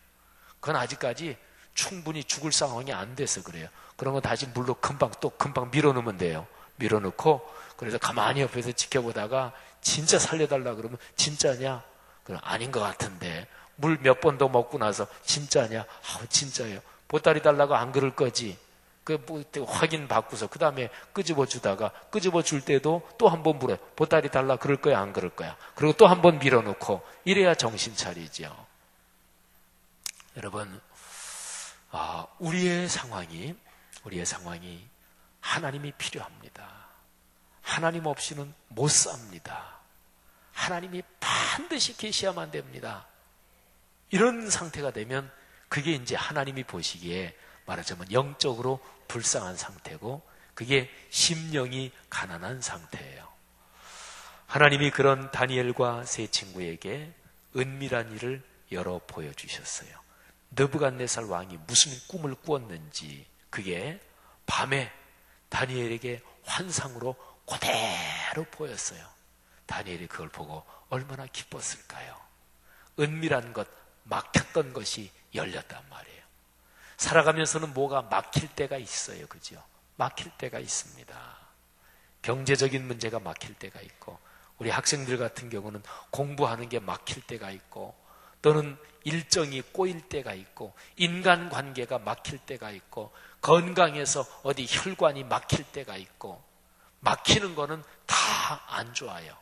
그건 아직까지 충분히 죽을 상황이 안 돼서 그래요. 그런 거 다시 물로 금방 밀어넣으면 돼요. 밀어넣고 그래서 가만히 옆에서 지켜보다가 진짜 살려달라 그러면 진짜냐? 그럼 아닌 것 같은데 물 몇 번 더 먹고 나서 진짜냐? 진짜예요. 보따리 달라고 안 그럴 거지. 뭐 확인 받고서 그 다음에 끄집어 주다가 끄집어 줄 때도 또 한 번 물어요. 보따리 달라 그럴 거야 안 그럴 거야. 그리고 또 한 번 밀어놓고 이래야 정신 차리죠. 여러분, 우리의 상황이 하나님이 필요합니다. 하나님 없이는 못 삽니다. 하나님이 반드시 계시야만 됩니다. 이런 상태가 되면 그게 이제 하나님이 보시기에 말하자면 영적으로 불쌍한 상태고 그게 심령이 가난한 상태예요. 하나님이 그런 다니엘과 세 친구에게 은밀한 일을 열어 보여주셨어요. 느부갓네살 왕이 무슨 꿈을 꾸었는지 그게 밤에 다니엘에게 환상으로 그대로 보였어요. 다니엘이 그걸 보고 얼마나 기뻤을까요? 은밀한 것, 막혔던 것이 열렸단 말이에요. 살아가면서는 뭐가 막힐 때가 있어요. 그죠? 막힐 때가 있습니다. 경제적인 문제가 막힐 때가 있고 우리 학생들 같은 경우는 공부하는 게 막힐 때가 있고 또는 일정이 꼬일 때가 있고 인간관계가 막힐 때가 있고 건강에서 어디 혈관이 막힐 때가 있고 막히는 거는 다 안 좋아요.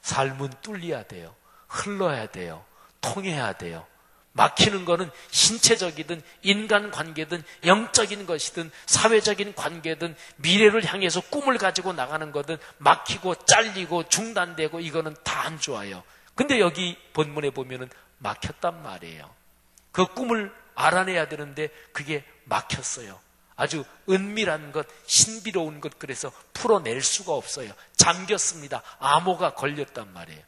삶은 뚫려야 돼요. 흘러야 돼요. 통해야 돼요. 막히는 거는 신체적이든 인간관계든 영적인 것이든 사회적인 관계든 미래를 향해서 꿈을 가지고 나가는 거든 막히고 잘리고 중단되고 이거는 다 안 좋아요. 근데 여기 본문에 보면은 막혔단 말이에요. 그 꿈을 알아내야 되는데 그게 막혔어요. 아주 은밀한 것, 신비로운 것 그래서 풀어낼 수가 없어요. 잠겼습니다. 암호가 걸렸단 말이에요.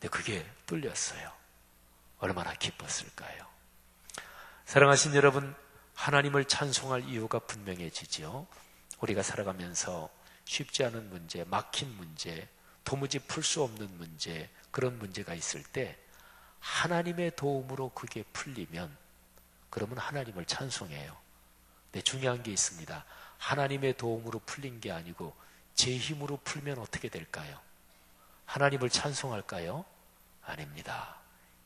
근데 그게 뚫렸어요. 얼마나 기뻤을까요? 사랑하신 여러분, 하나님을 찬송할 이유가 분명해지죠. 우리가 살아가면서 쉽지 않은 문제, 막힌 문제, 도무지 풀 수 없는 문제, 그런 문제가 있을 때 하나님의 도움으로 그게 풀리면 그러면 하나님을 찬송해요. 근데 중요한 게 있습니다. 하나님의 도움으로 풀린 게 아니고 제 힘으로 풀면 어떻게 될까요? 하나님을 찬송할까요? 아닙니다.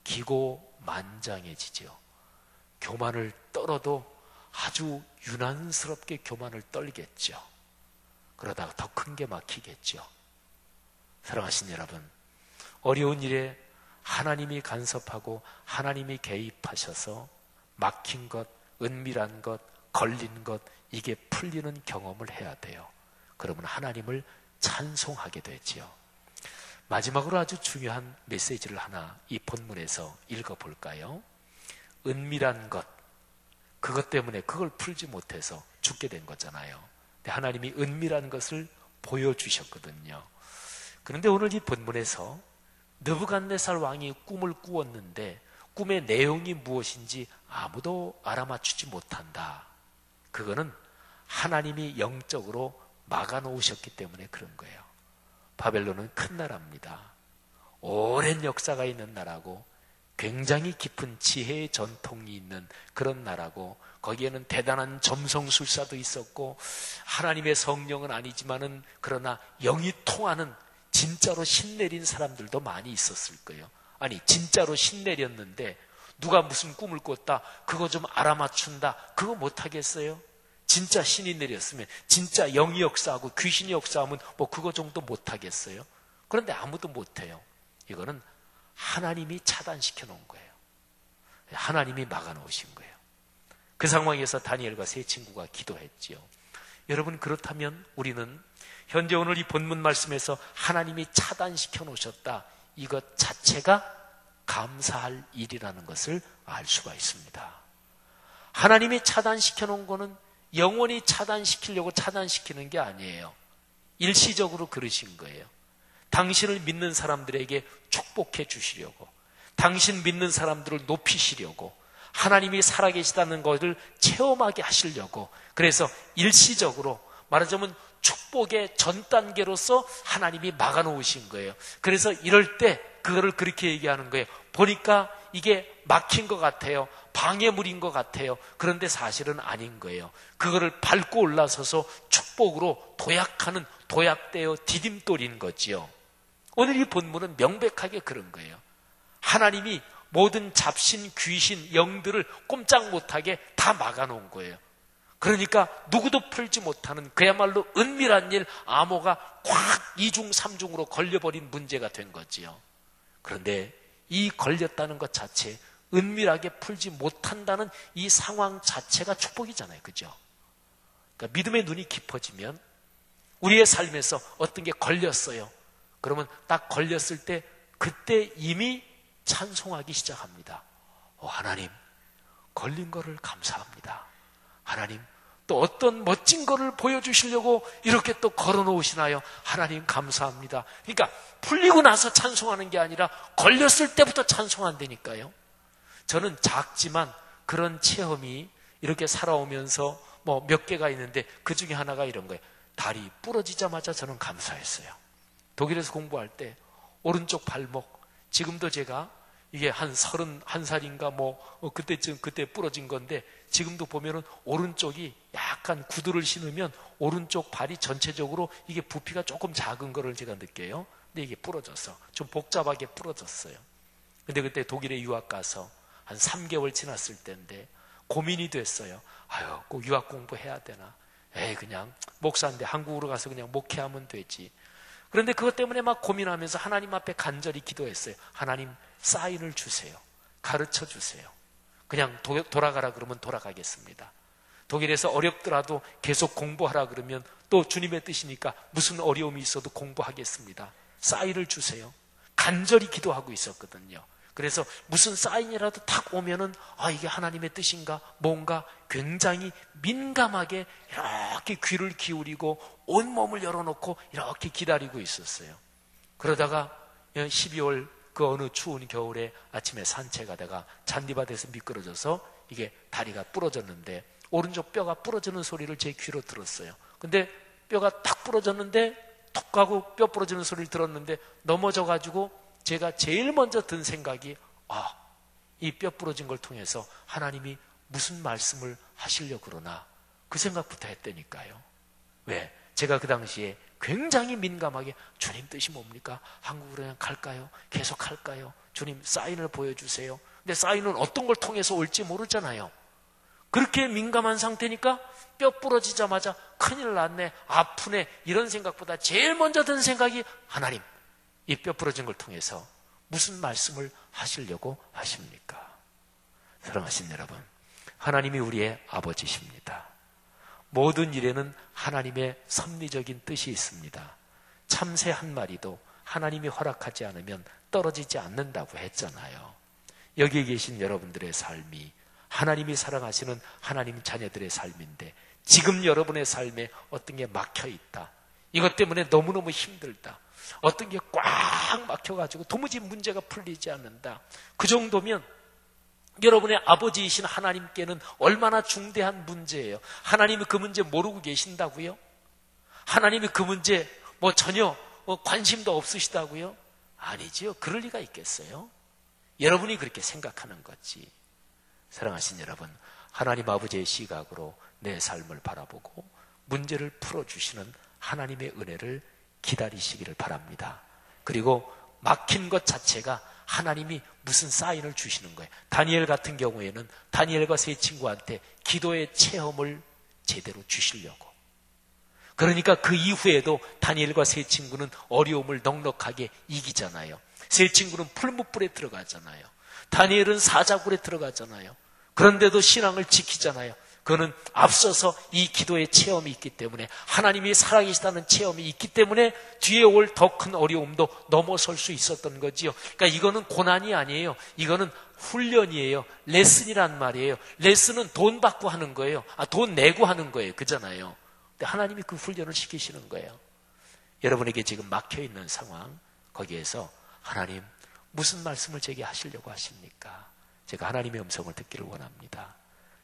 기고만장해지죠. 교만을 떨어도 아주 유난스럽게 교만을 떨겠죠. 그러다가 더 큰 게 막히겠죠. 사랑하신 여러분, 어려운 일에 하나님이 간섭하고 하나님이 개입하셔서 막힌 것, 은밀한 것, 걸린 것, 이게 풀리는 경험을 해야 돼요. 그러면 하나님을 찬송하게 되지요. 마지막으로 아주 중요한 메시지를 하나 이 본문에서 읽어볼까요? 은밀한 것, 그것 때문에 그걸 풀지 못해서 죽게 된 거잖아요. 근데 하나님이 은밀한 것을 보여주셨거든요. 그런데 오늘 이 본문에서 느부갓네살 왕이 꿈을 꾸었는데 꿈의 내용이 무엇인지 아무도 알아맞추지 못한다. 그거는 하나님이 영적으로 막아놓으셨기 때문에 그런 거예요. 바벨론은 큰 나라입니다. 오랜 역사가 있는 나라고 굉장히 깊은 지혜의 전통이 있는 그런 나라고 거기에는 대단한 점성술사도 있었고 하나님의 성령은 아니지만은 그러나 영이 통하는 진짜로 신내린 사람들도 많이 있었을 거예요. 아니 진짜로 신내렸는데 누가 무슨 꿈을 꿨다 그거 좀 알아맞춘다 그거 못하겠어요? 진짜 신이 내렸으면 진짜 영이 역사하고 귀신이 역사하면 뭐 그거 정도 못하겠어요? 그런데 아무도 못해요. 이거는 하나님이 차단시켜 놓은 거예요. 하나님이 막아놓으신 거예요. 그 상황에서 다니엘과 세 친구가 기도했지요. 여러분 그렇다면 우리는 현재 오늘 이 본문 말씀에서 하나님이 차단시켜 놓으셨다. 이것 자체가 감사할 일이라는 것을 알 수가 있습니다. 하나님이 차단시켜 놓은 거는 영원히 차단시키려고 차단시키는 게 아니에요. 일시적으로 그러신 거예요. 당신을 믿는 사람들에게 축복해 주시려고, 당신 믿는 사람들을 높이시려고, 하나님이 살아계시다는 것을 체험하게 하시려고, 그래서 일시적으로 말하자면 축복의 전 단계로서 하나님이 막아놓으신 거예요. 그래서 이럴 때 그거를 그렇게 얘기하는 거예요. 보니까 이게 막힌 것 같아요. 방해물인 것 같아요. 그런데 사실은 아닌 거예요. 그거를 밟고 올라서서 축복으로 도약하는, 도약되어 디딤돌인 거지요. 오늘 이 본문은 명백하게 그런 거예요. 하나님이 모든 잡신, 귀신, 영들을 꼼짝 못하게 다 막아놓은 거예요. 그러니까 누구도 풀지 못하는 그야말로 은밀한 일, 암호가 꽉 이중삼중으로 걸려버린 문제가 된 거지요. 그런데 이 걸렸다는 것 자체, 은밀하게 풀지 못한다는 이 상황 자체가 축복이잖아요. 그죠? 그러니까 믿음의 눈이 깊어지면 우리의 삶에서 어떤 게 걸렸어요. 그러면 딱 걸렸을 때 그때 이미 찬송하기 시작합니다. 하나님, 걸린 거를 감사합니다. 하나님, 또 어떤 멋진 거를 보여주시려고 이렇게 또 걸어놓으시나요? 하나님 감사합니다. 그러니까 풀리고 나서 찬송하는 게 아니라 걸렸을 때부터 찬송한다니까요. 저는 작지만 그런 체험이 이렇게 살아오면서 뭐 몇 개가 있는데 그 중에 하나가 이런 거예요. 다리 부러지자마자 저는 감사했어요. 독일에서 공부할 때 오른쪽 발목, 지금도 제가 이게 한 31살인가 그때 부러진 건데 지금도 보면은 오른쪽이 약간 구두를 신으면 오른쪽 발이 전체적으로 이게 부피가 조금 작은 거를 제가 느껴요. 근데 이게 부러졌어. 좀 복잡하게 부러졌어요. 근데 그때 독일에 유학 가서 한 3개월 지났을 때인데 고민이 됐어요. 꼭 유학 공부해야 되나? 그냥 목사인데 한국으로 가서 그냥 목회하면 되지. 그런데 그것 때문에 막 고민하면서 하나님 앞에 간절히 기도했어요. 하나님, 사인을 주세요. 가르쳐 주세요. 그냥 돌아가라 그러면 돌아가겠습니다. 독일에서 어렵더라도 계속 공부하라 그러면 또 주님의 뜻이니까 무슨 어려움이 있어도 공부하겠습니다. 사인을 주세요. 간절히 기도하고 있었거든요. 그래서 무슨 사인이라도 탁 오면은 이게 하나님의 뜻인가 뭔가 굉장히 민감하게 이렇게 귀를 기울이고 온몸을 열어놓고 이렇게 기다리고 있었어요. 그러다가 12월 그 어느 추운 겨울에 아침에 산책하다가 잔디밭에서 미끄러져서 이게 다리가 부러졌는데 오른쪽 뼈가 부러지는 소리를 제 귀로 들었어요. 근데 뼈가 탁 부러졌는데 톡 하고 뼈 부러지는 소리를 들었는데 넘어져가지고 제가 제일 먼저 든 생각이 이 뼈 부러진 걸 통해서 하나님이 무슨 말씀을 하시려고 그러나 그 생각부터 했다니까요. 왜? 제가 그 당시에 굉장히 민감하게 주님 뜻이 뭡니까? 한국으로 그냥 갈까요? 계속 갈까요? 주님 사인을 보여주세요. 근데 사인은 어떤 걸 통해서 올지 모르잖아요. 그렇게 민감한 상태니까 뼈 부러지자마자 큰일 났네, 아프네 이런 생각보다 제일 먼저 든 생각이 하나님, 이 뼈 부러진 걸 통해서 무슨 말씀을 하시려고 하십니까? 사랑하신 여러분, 하나님이 우리의 아버지십니다. 모든 일에는 하나님의 섭리적인 뜻이 있습니다. 참새 한 마리도 하나님이 허락하지 않으면 떨어지지 않는다고 했잖아요. 여기에 계신 여러분들의 삶이 하나님이 사랑하시는 하나님 자녀들의 삶인데 지금 여러분의 삶에 어떤 게 막혀 있다. 이것 때문에 너무너무 힘들다. 어떤 게 꽉 막혀가지고 도무지 문제가 풀리지 않는다. 그 정도면 여러분의 아버지이신 하나님께는 얼마나 중대한 문제예요. 하나님이 그 문제 모르고 계신다고요? 하나님이 그 문제 전혀 관심도 없으시다고요? 아니지요. 그럴 리가 있겠어요? 여러분이 그렇게 생각하는 거지. 사랑하신 여러분, 하나님 아버지의 시각으로 내 삶을 바라보고 문제를 풀어주시는 하나님의 은혜를 기다리시기를 바랍니다. 그리고 막힌 것 자체가 하나님이 무슨 사인을 주시는 거예요. 다니엘 같은 경우에는 다니엘과 세 친구한테 기도의 체험을 제대로 주시려고. 그러니까 그 이후에도 다니엘과 세 친구는 어려움을 넉넉하게 이기잖아요. 세 친구는 풀무불에 들어가잖아요. 다니엘은 사자굴에 들어가잖아요. 그런데도 신앙을 지키잖아요. 그거는 앞서서 이 기도의 체험이 있기 때문에, 하나님이 살아계시다는 체험이 있기 때문에 뒤에 올 더 큰 어려움도 넘어설 수 있었던 거지요. 그러니까 이거는 고난이 아니에요. 이거는 훈련이에요. 레슨이란 말이에요. 레슨은 돈 받고 하는 거예요. 돈 내고 하는 거예요. 그잖아요. 근데 하나님이 그 훈련을 시키시는 거예요. 여러분에게 지금 막혀있는 상황, 거기에서 하나님 무슨 말씀을 제게 하시려고 하십니까? 제가 하나님의 음성을 듣기를 원합니다.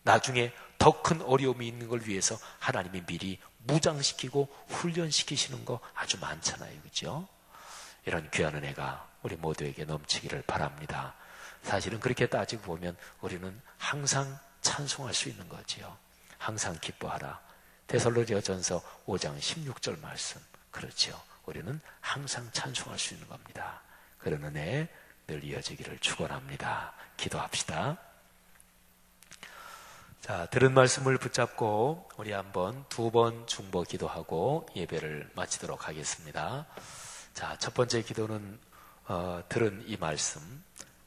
나중에 더 큰 어려움이 있는 걸 위해서 하나님이 미리 무장시키고 훈련시키시는 거 아주 많잖아요. 그죠? 이런 귀한 은혜가 우리 모두에게 넘치기를 바랍니다. 사실은 그렇게 따지고 보면 우리는 항상 찬송할 수 있는 거지요. 항상 기뻐하라. 데살로니가전서 5장 16절 말씀. 그렇죠. 우리는 항상 찬송할 수 있는 겁니다. 그런 은혜 늘 이어지기를 축원합니다. 기도합시다. 자, 들은 말씀을 붙잡고 우리 한번 2번 중보 기도하고 예배를 마치도록 하겠습니다. 자, 첫 번째 기도는 들은 이 말씀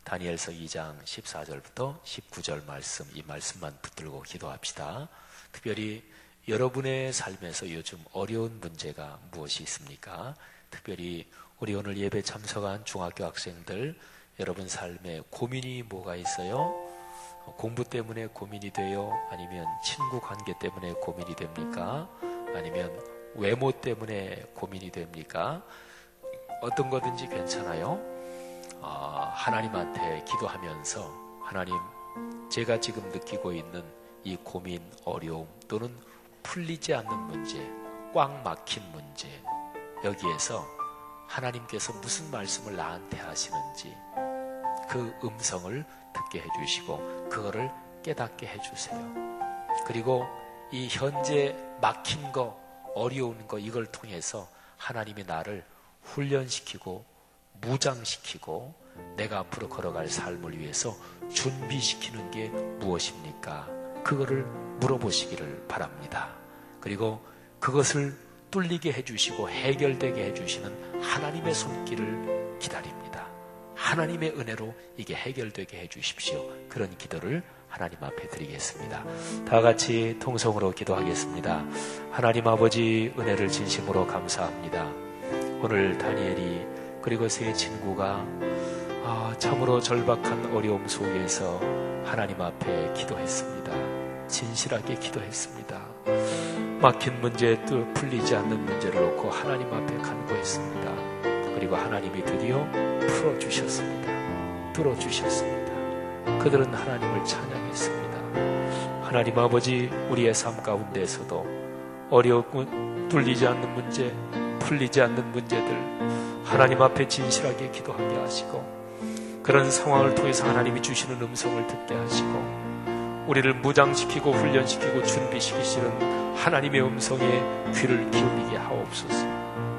다니엘서 2장 14절부터 19절 말씀, 이 말씀만 붙들고 기도합시다. 특별히 여러분의 삶에서 요즘 어려운 문제가 무엇이 있습니까? 특별히 우리 오늘 예배 참석한 중학교 학생들, 여러분 삶에 고민이 뭐가 있어요? 공부 때문에 고민이 돼요? 아니면 친구 관계 때문에 고민이 됩니까? 아니면 외모 때문에 고민이 됩니까? 어떤 거든지 괜찮아요. 하나님한테 기도하면서 하나님, 제가 지금 느끼고 있는 이 고민, 어려움 또는 풀리지 않는 문제, 꽉 막힌 문제, 여기에서 하나님께서 무슨 말씀을 나한테 하시는지 그 음성을 듣게 해주시고 그거를 깨닫게 해주세요. 그리고 이 현재 막힌 거, 어려운 거, 이걸 통해서 하나님이 나를 훈련시키고 무장시키고 내가 앞으로 걸어갈 삶을 위해서 준비시키는 게 무엇입니까? 그거를 물어보시기를 바랍니다. 그리고 그것을 뚫리게 해주시고 해결되게 해주시는 하나님의 손길을 기다립니다. 하나님의 은혜로 이게 해결되게 해주십시오. 그런 기도를 하나님 앞에 드리겠습니다. 다 같이 통성으로 기도하겠습니다. 하나님 아버지, 은혜를 진심으로 감사합니다. 오늘 다니엘이 그리고 세 친구가 참으로 절박한 어려움 속에서 하나님 앞에 기도했습니다. 진실하게 기도했습니다. 막힌 문제, 또 풀리지 않는 문제를 놓고 하나님 앞에 간구했습니다. 그리고 하나님이 드디어 풀어주셨습니다. 뚫어주셨습니다. 그들은 하나님을 찬양했습니다. 하나님 아버지, 우리의 삶 가운데서도 어렵고 뚫리지 않는 문제, 풀리지 않는 문제들 하나님 앞에 진실하게 기도하게 하시고 그런 상황을 통해서 하나님이 주시는 음성을 듣게 하시고 우리를 무장시키고 훈련시키고 준비시키시는 하나님의 음성에 귀를 기울이게 하옵소서.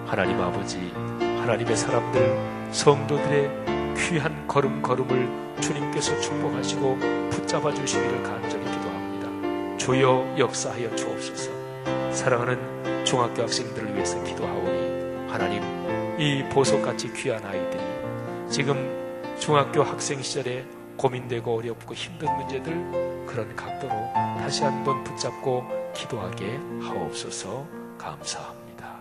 하나님 아버지, 하나님의 사람들, 성도들의 귀한 걸음걸음을 주님께서 축복하시고 붙잡아 주시기를 간절히 기도합니다. 주여 역사하여 주옵소서. 사랑하는 중학교 학생들을 위해서 기도하오니 하나님, 이 보석같이 귀한 아이들이 지금 중학교 학생 시절에 고민되고 어렵고 힘든 문제들 그런 각도로 다시 한번 붙잡고 기도하게 하옵소서. 감사합니다.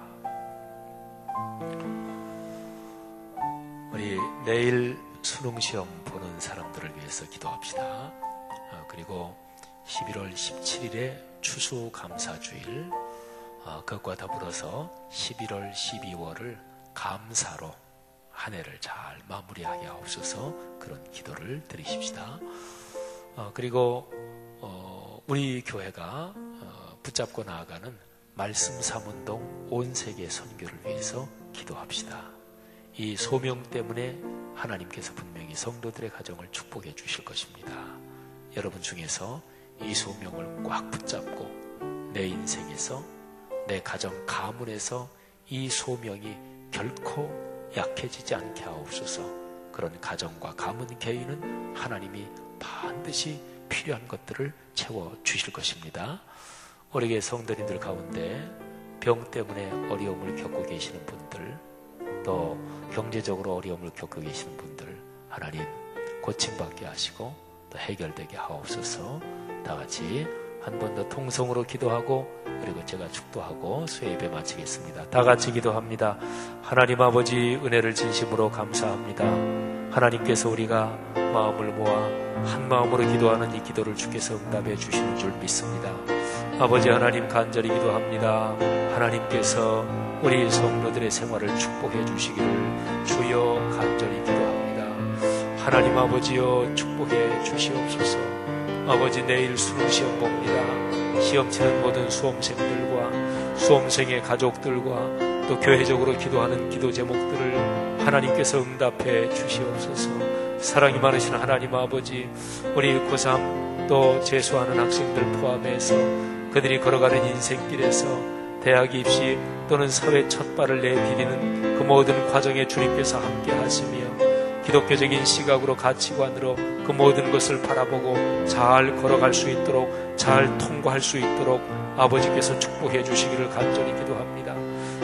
우리 내일 수능시험 보는 사람들을 위해서 기도합시다. 그리고 11월 17일에 추수감사주일, 그것과 더불어서 11월 12월을 감사로 한 해를 잘 마무리하게 하옵소서. 그런 기도를 드리십시다. 그리고 우리 교회가 붙잡고 나아가는 말씀 삼운동 온 세계 선교를 위해서 기도합시다. 이 소명 때문에 하나님께서 분명히 성도들의 가정을 축복해 주실 것입니다. 여러분 중에서 이 소명을 꽉 붙잡고 내 인생에서, 내 가정 가문에서 이 소명이 결코 약해지지 않게 하옵소서. 그런 가정과 가문 개인은 하나님이 반드시 필요한 것들을 채워주실 것입니다. 우리 성도님들 가운데 병 때문에 어려움을 겪고 계시는 분들, 또 경제적으로 어려움을 겪고 계시는 분들 하나님 고침받게 하시고 또 해결되게 하옵소서. 다 같이 한 번 더 통성으로 기도하고 그리고 제가 축도하고 수요예배 마치겠습니다. 다 같이 기도합니다. 하나님 아버지, 은혜를 진심으로 감사합니다. 하나님께서 우리가 마음을 모아 한 마음으로 기도하는 이 기도를 주께서 응답해 주시는 줄 믿습니다. 아버지 하나님, 간절히 기도합니다. 하나님께서 우리 성도들의 생활을 축복해 주시기를 주여 간절히 기도합니다. 하나님 아버지여, 축복해 주시옵소서. 아버지, 내일 수능시험 봅니다. 시험 치는 모든 수험생들과 수험생의 가족들과 또 교회적으로 기도하는 기도 제목들을 하나님께서 응답해 주시옵소서. 사랑이 많으신 하나님 아버지, 우리 고3 또 재수하는 학생들 포함해서 그들이 걸어가는 인생길에서 대학 입시 또는 사회 첫 발을 내디디는 그 모든 과정에 주님께서 함께 하시며 기독교적인 시각으로 가치관으로 그 모든 것을 바라보고 잘 걸어갈 수 있도록, 잘 통과할 수 있도록 아버지께서 축복해 주시기를 간절히 기도합니다.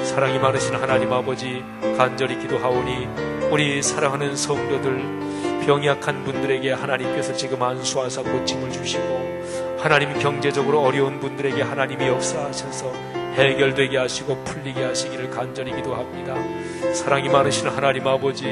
사랑이 많으신 하나님 아버지, 간절히 기도하오니 우리 사랑하는 성도들, 병이 약한 분들에게 하나님께서 지금 안수하사 고침을 주시고, 하나님 경제적으로 어려운 분들에게 하나님이 역사하셔서 해결되게 하시고 풀리게 하시기를 간절히 기도합니다. 사랑이 많으신 하나님 아버지,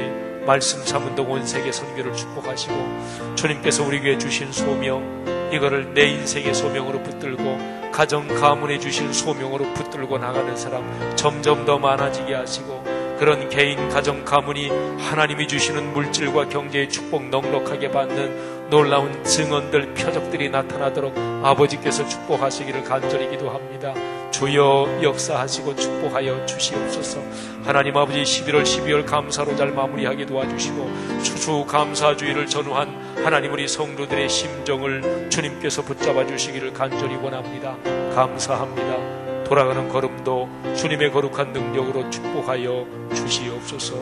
말씀 삼은동 온 세계 선교를 축복하시고 주님께서 우리에게 주신 소명, 이거를 내 인생의 소명으로 붙들고 가정 가문에 주신 소명으로 붙들고 나가는 사람 점점 더 많아지게 하시고, 그런 개인 가정 가문이 하나님이 주시는 물질과 경제의 축복 넉넉하게 받는 놀라운 증언들, 표적들이 나타나도록 아버지께서 축복하시기를 간절히 기도합니다. 주여 역사하시고 축복하여 주시옵소서. 하나님 아버지, 11월 12월 감사로 잘 마무리하게 도와주시고 추수감사주의를 전후한 하나님 우리 성도들의 심정을 주님께서 붙잡아 주시기를 간절히 원합니다. 감사합니다. 돌아가는 걸음도 주님의 거룩한 능력으로 축복하여 주시옵소서.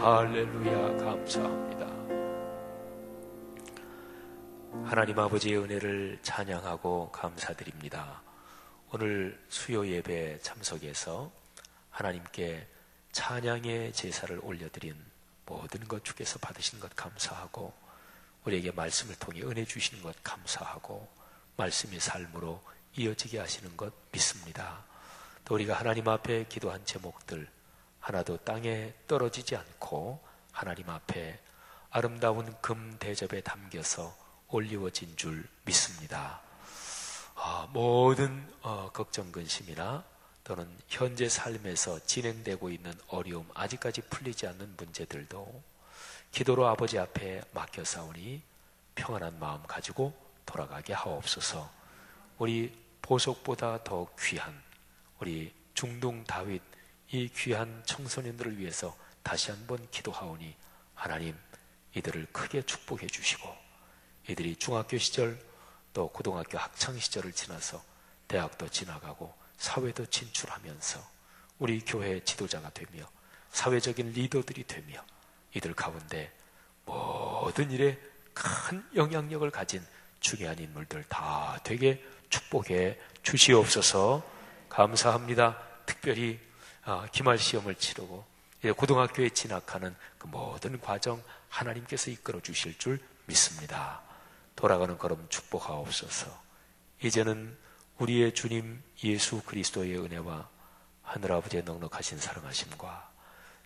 할렐루야. 감사합니다. 하나님 아버지의 은혜를 찬양하고 감사드립니다. 오늘 수요 예배 참석해서 하나님께 찬양의 제사를 올려드린 모든 것 주께서 받으신 것 감사하고, 우리에게 말씀을 통해 은혜 주시는 것 감사하고, 말씀의 삶으로 이어지게 하시는 것 믿습니다. 또 우리가 하나님 앞에 기도한 제목들 하나도 땅에 떨어지지 않고 하나님 앞에 아름다운 금 대접에 담겨서 올리워진 줄 믿습니다. 모든 걱정 근심이나 또는 현재 삶에서 진행되고 있는 어려움, 아직까지 풀리지 않는 문제들도 기도로 아버지 앞에 맡겨사오니 평안한 마음 가지고 돌아가게 하옵소서. 우리 보석보다 더 귀한 우리 중동 다윗, 이 귀한 청소년들을 위해서 다시 한번 기도하오니 하나님 이들을 크게 축복해 주시고, 이들이 중학교 시절 또 고등학교 학창 시절을 지나서 대학도 지나가고 사회도 진출하면서 우리 교회의 지도자가 되며 사회적인 리더들이 되며 이들 가운데 모든 일에 큰 영향력을 가진 중요한 인물들 다 되게 축복해 주시옵소서. 감사합니다. 특별히 기말 시험을 치르고 고등학교에 진학하는 그 모든 과정 하나님께서 이끌어 주실 줄 믿습니다. 돌아가는 걸음 축복하옵소서. 이제는 우리의 주님 예수 그리스도의 은혜와 하늘아버지의 넉넉하신 사랑하심과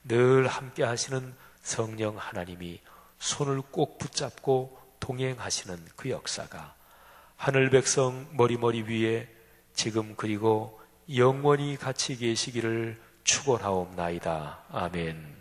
늘 함께 하시는 성령 하나님이 손을 꼭 붙잡고 동행하시는 그 역사가 하늘 백성 머리머리 위에 지금 그리고 영원히 같이 계시기를 축원하옵나이다. 아멘.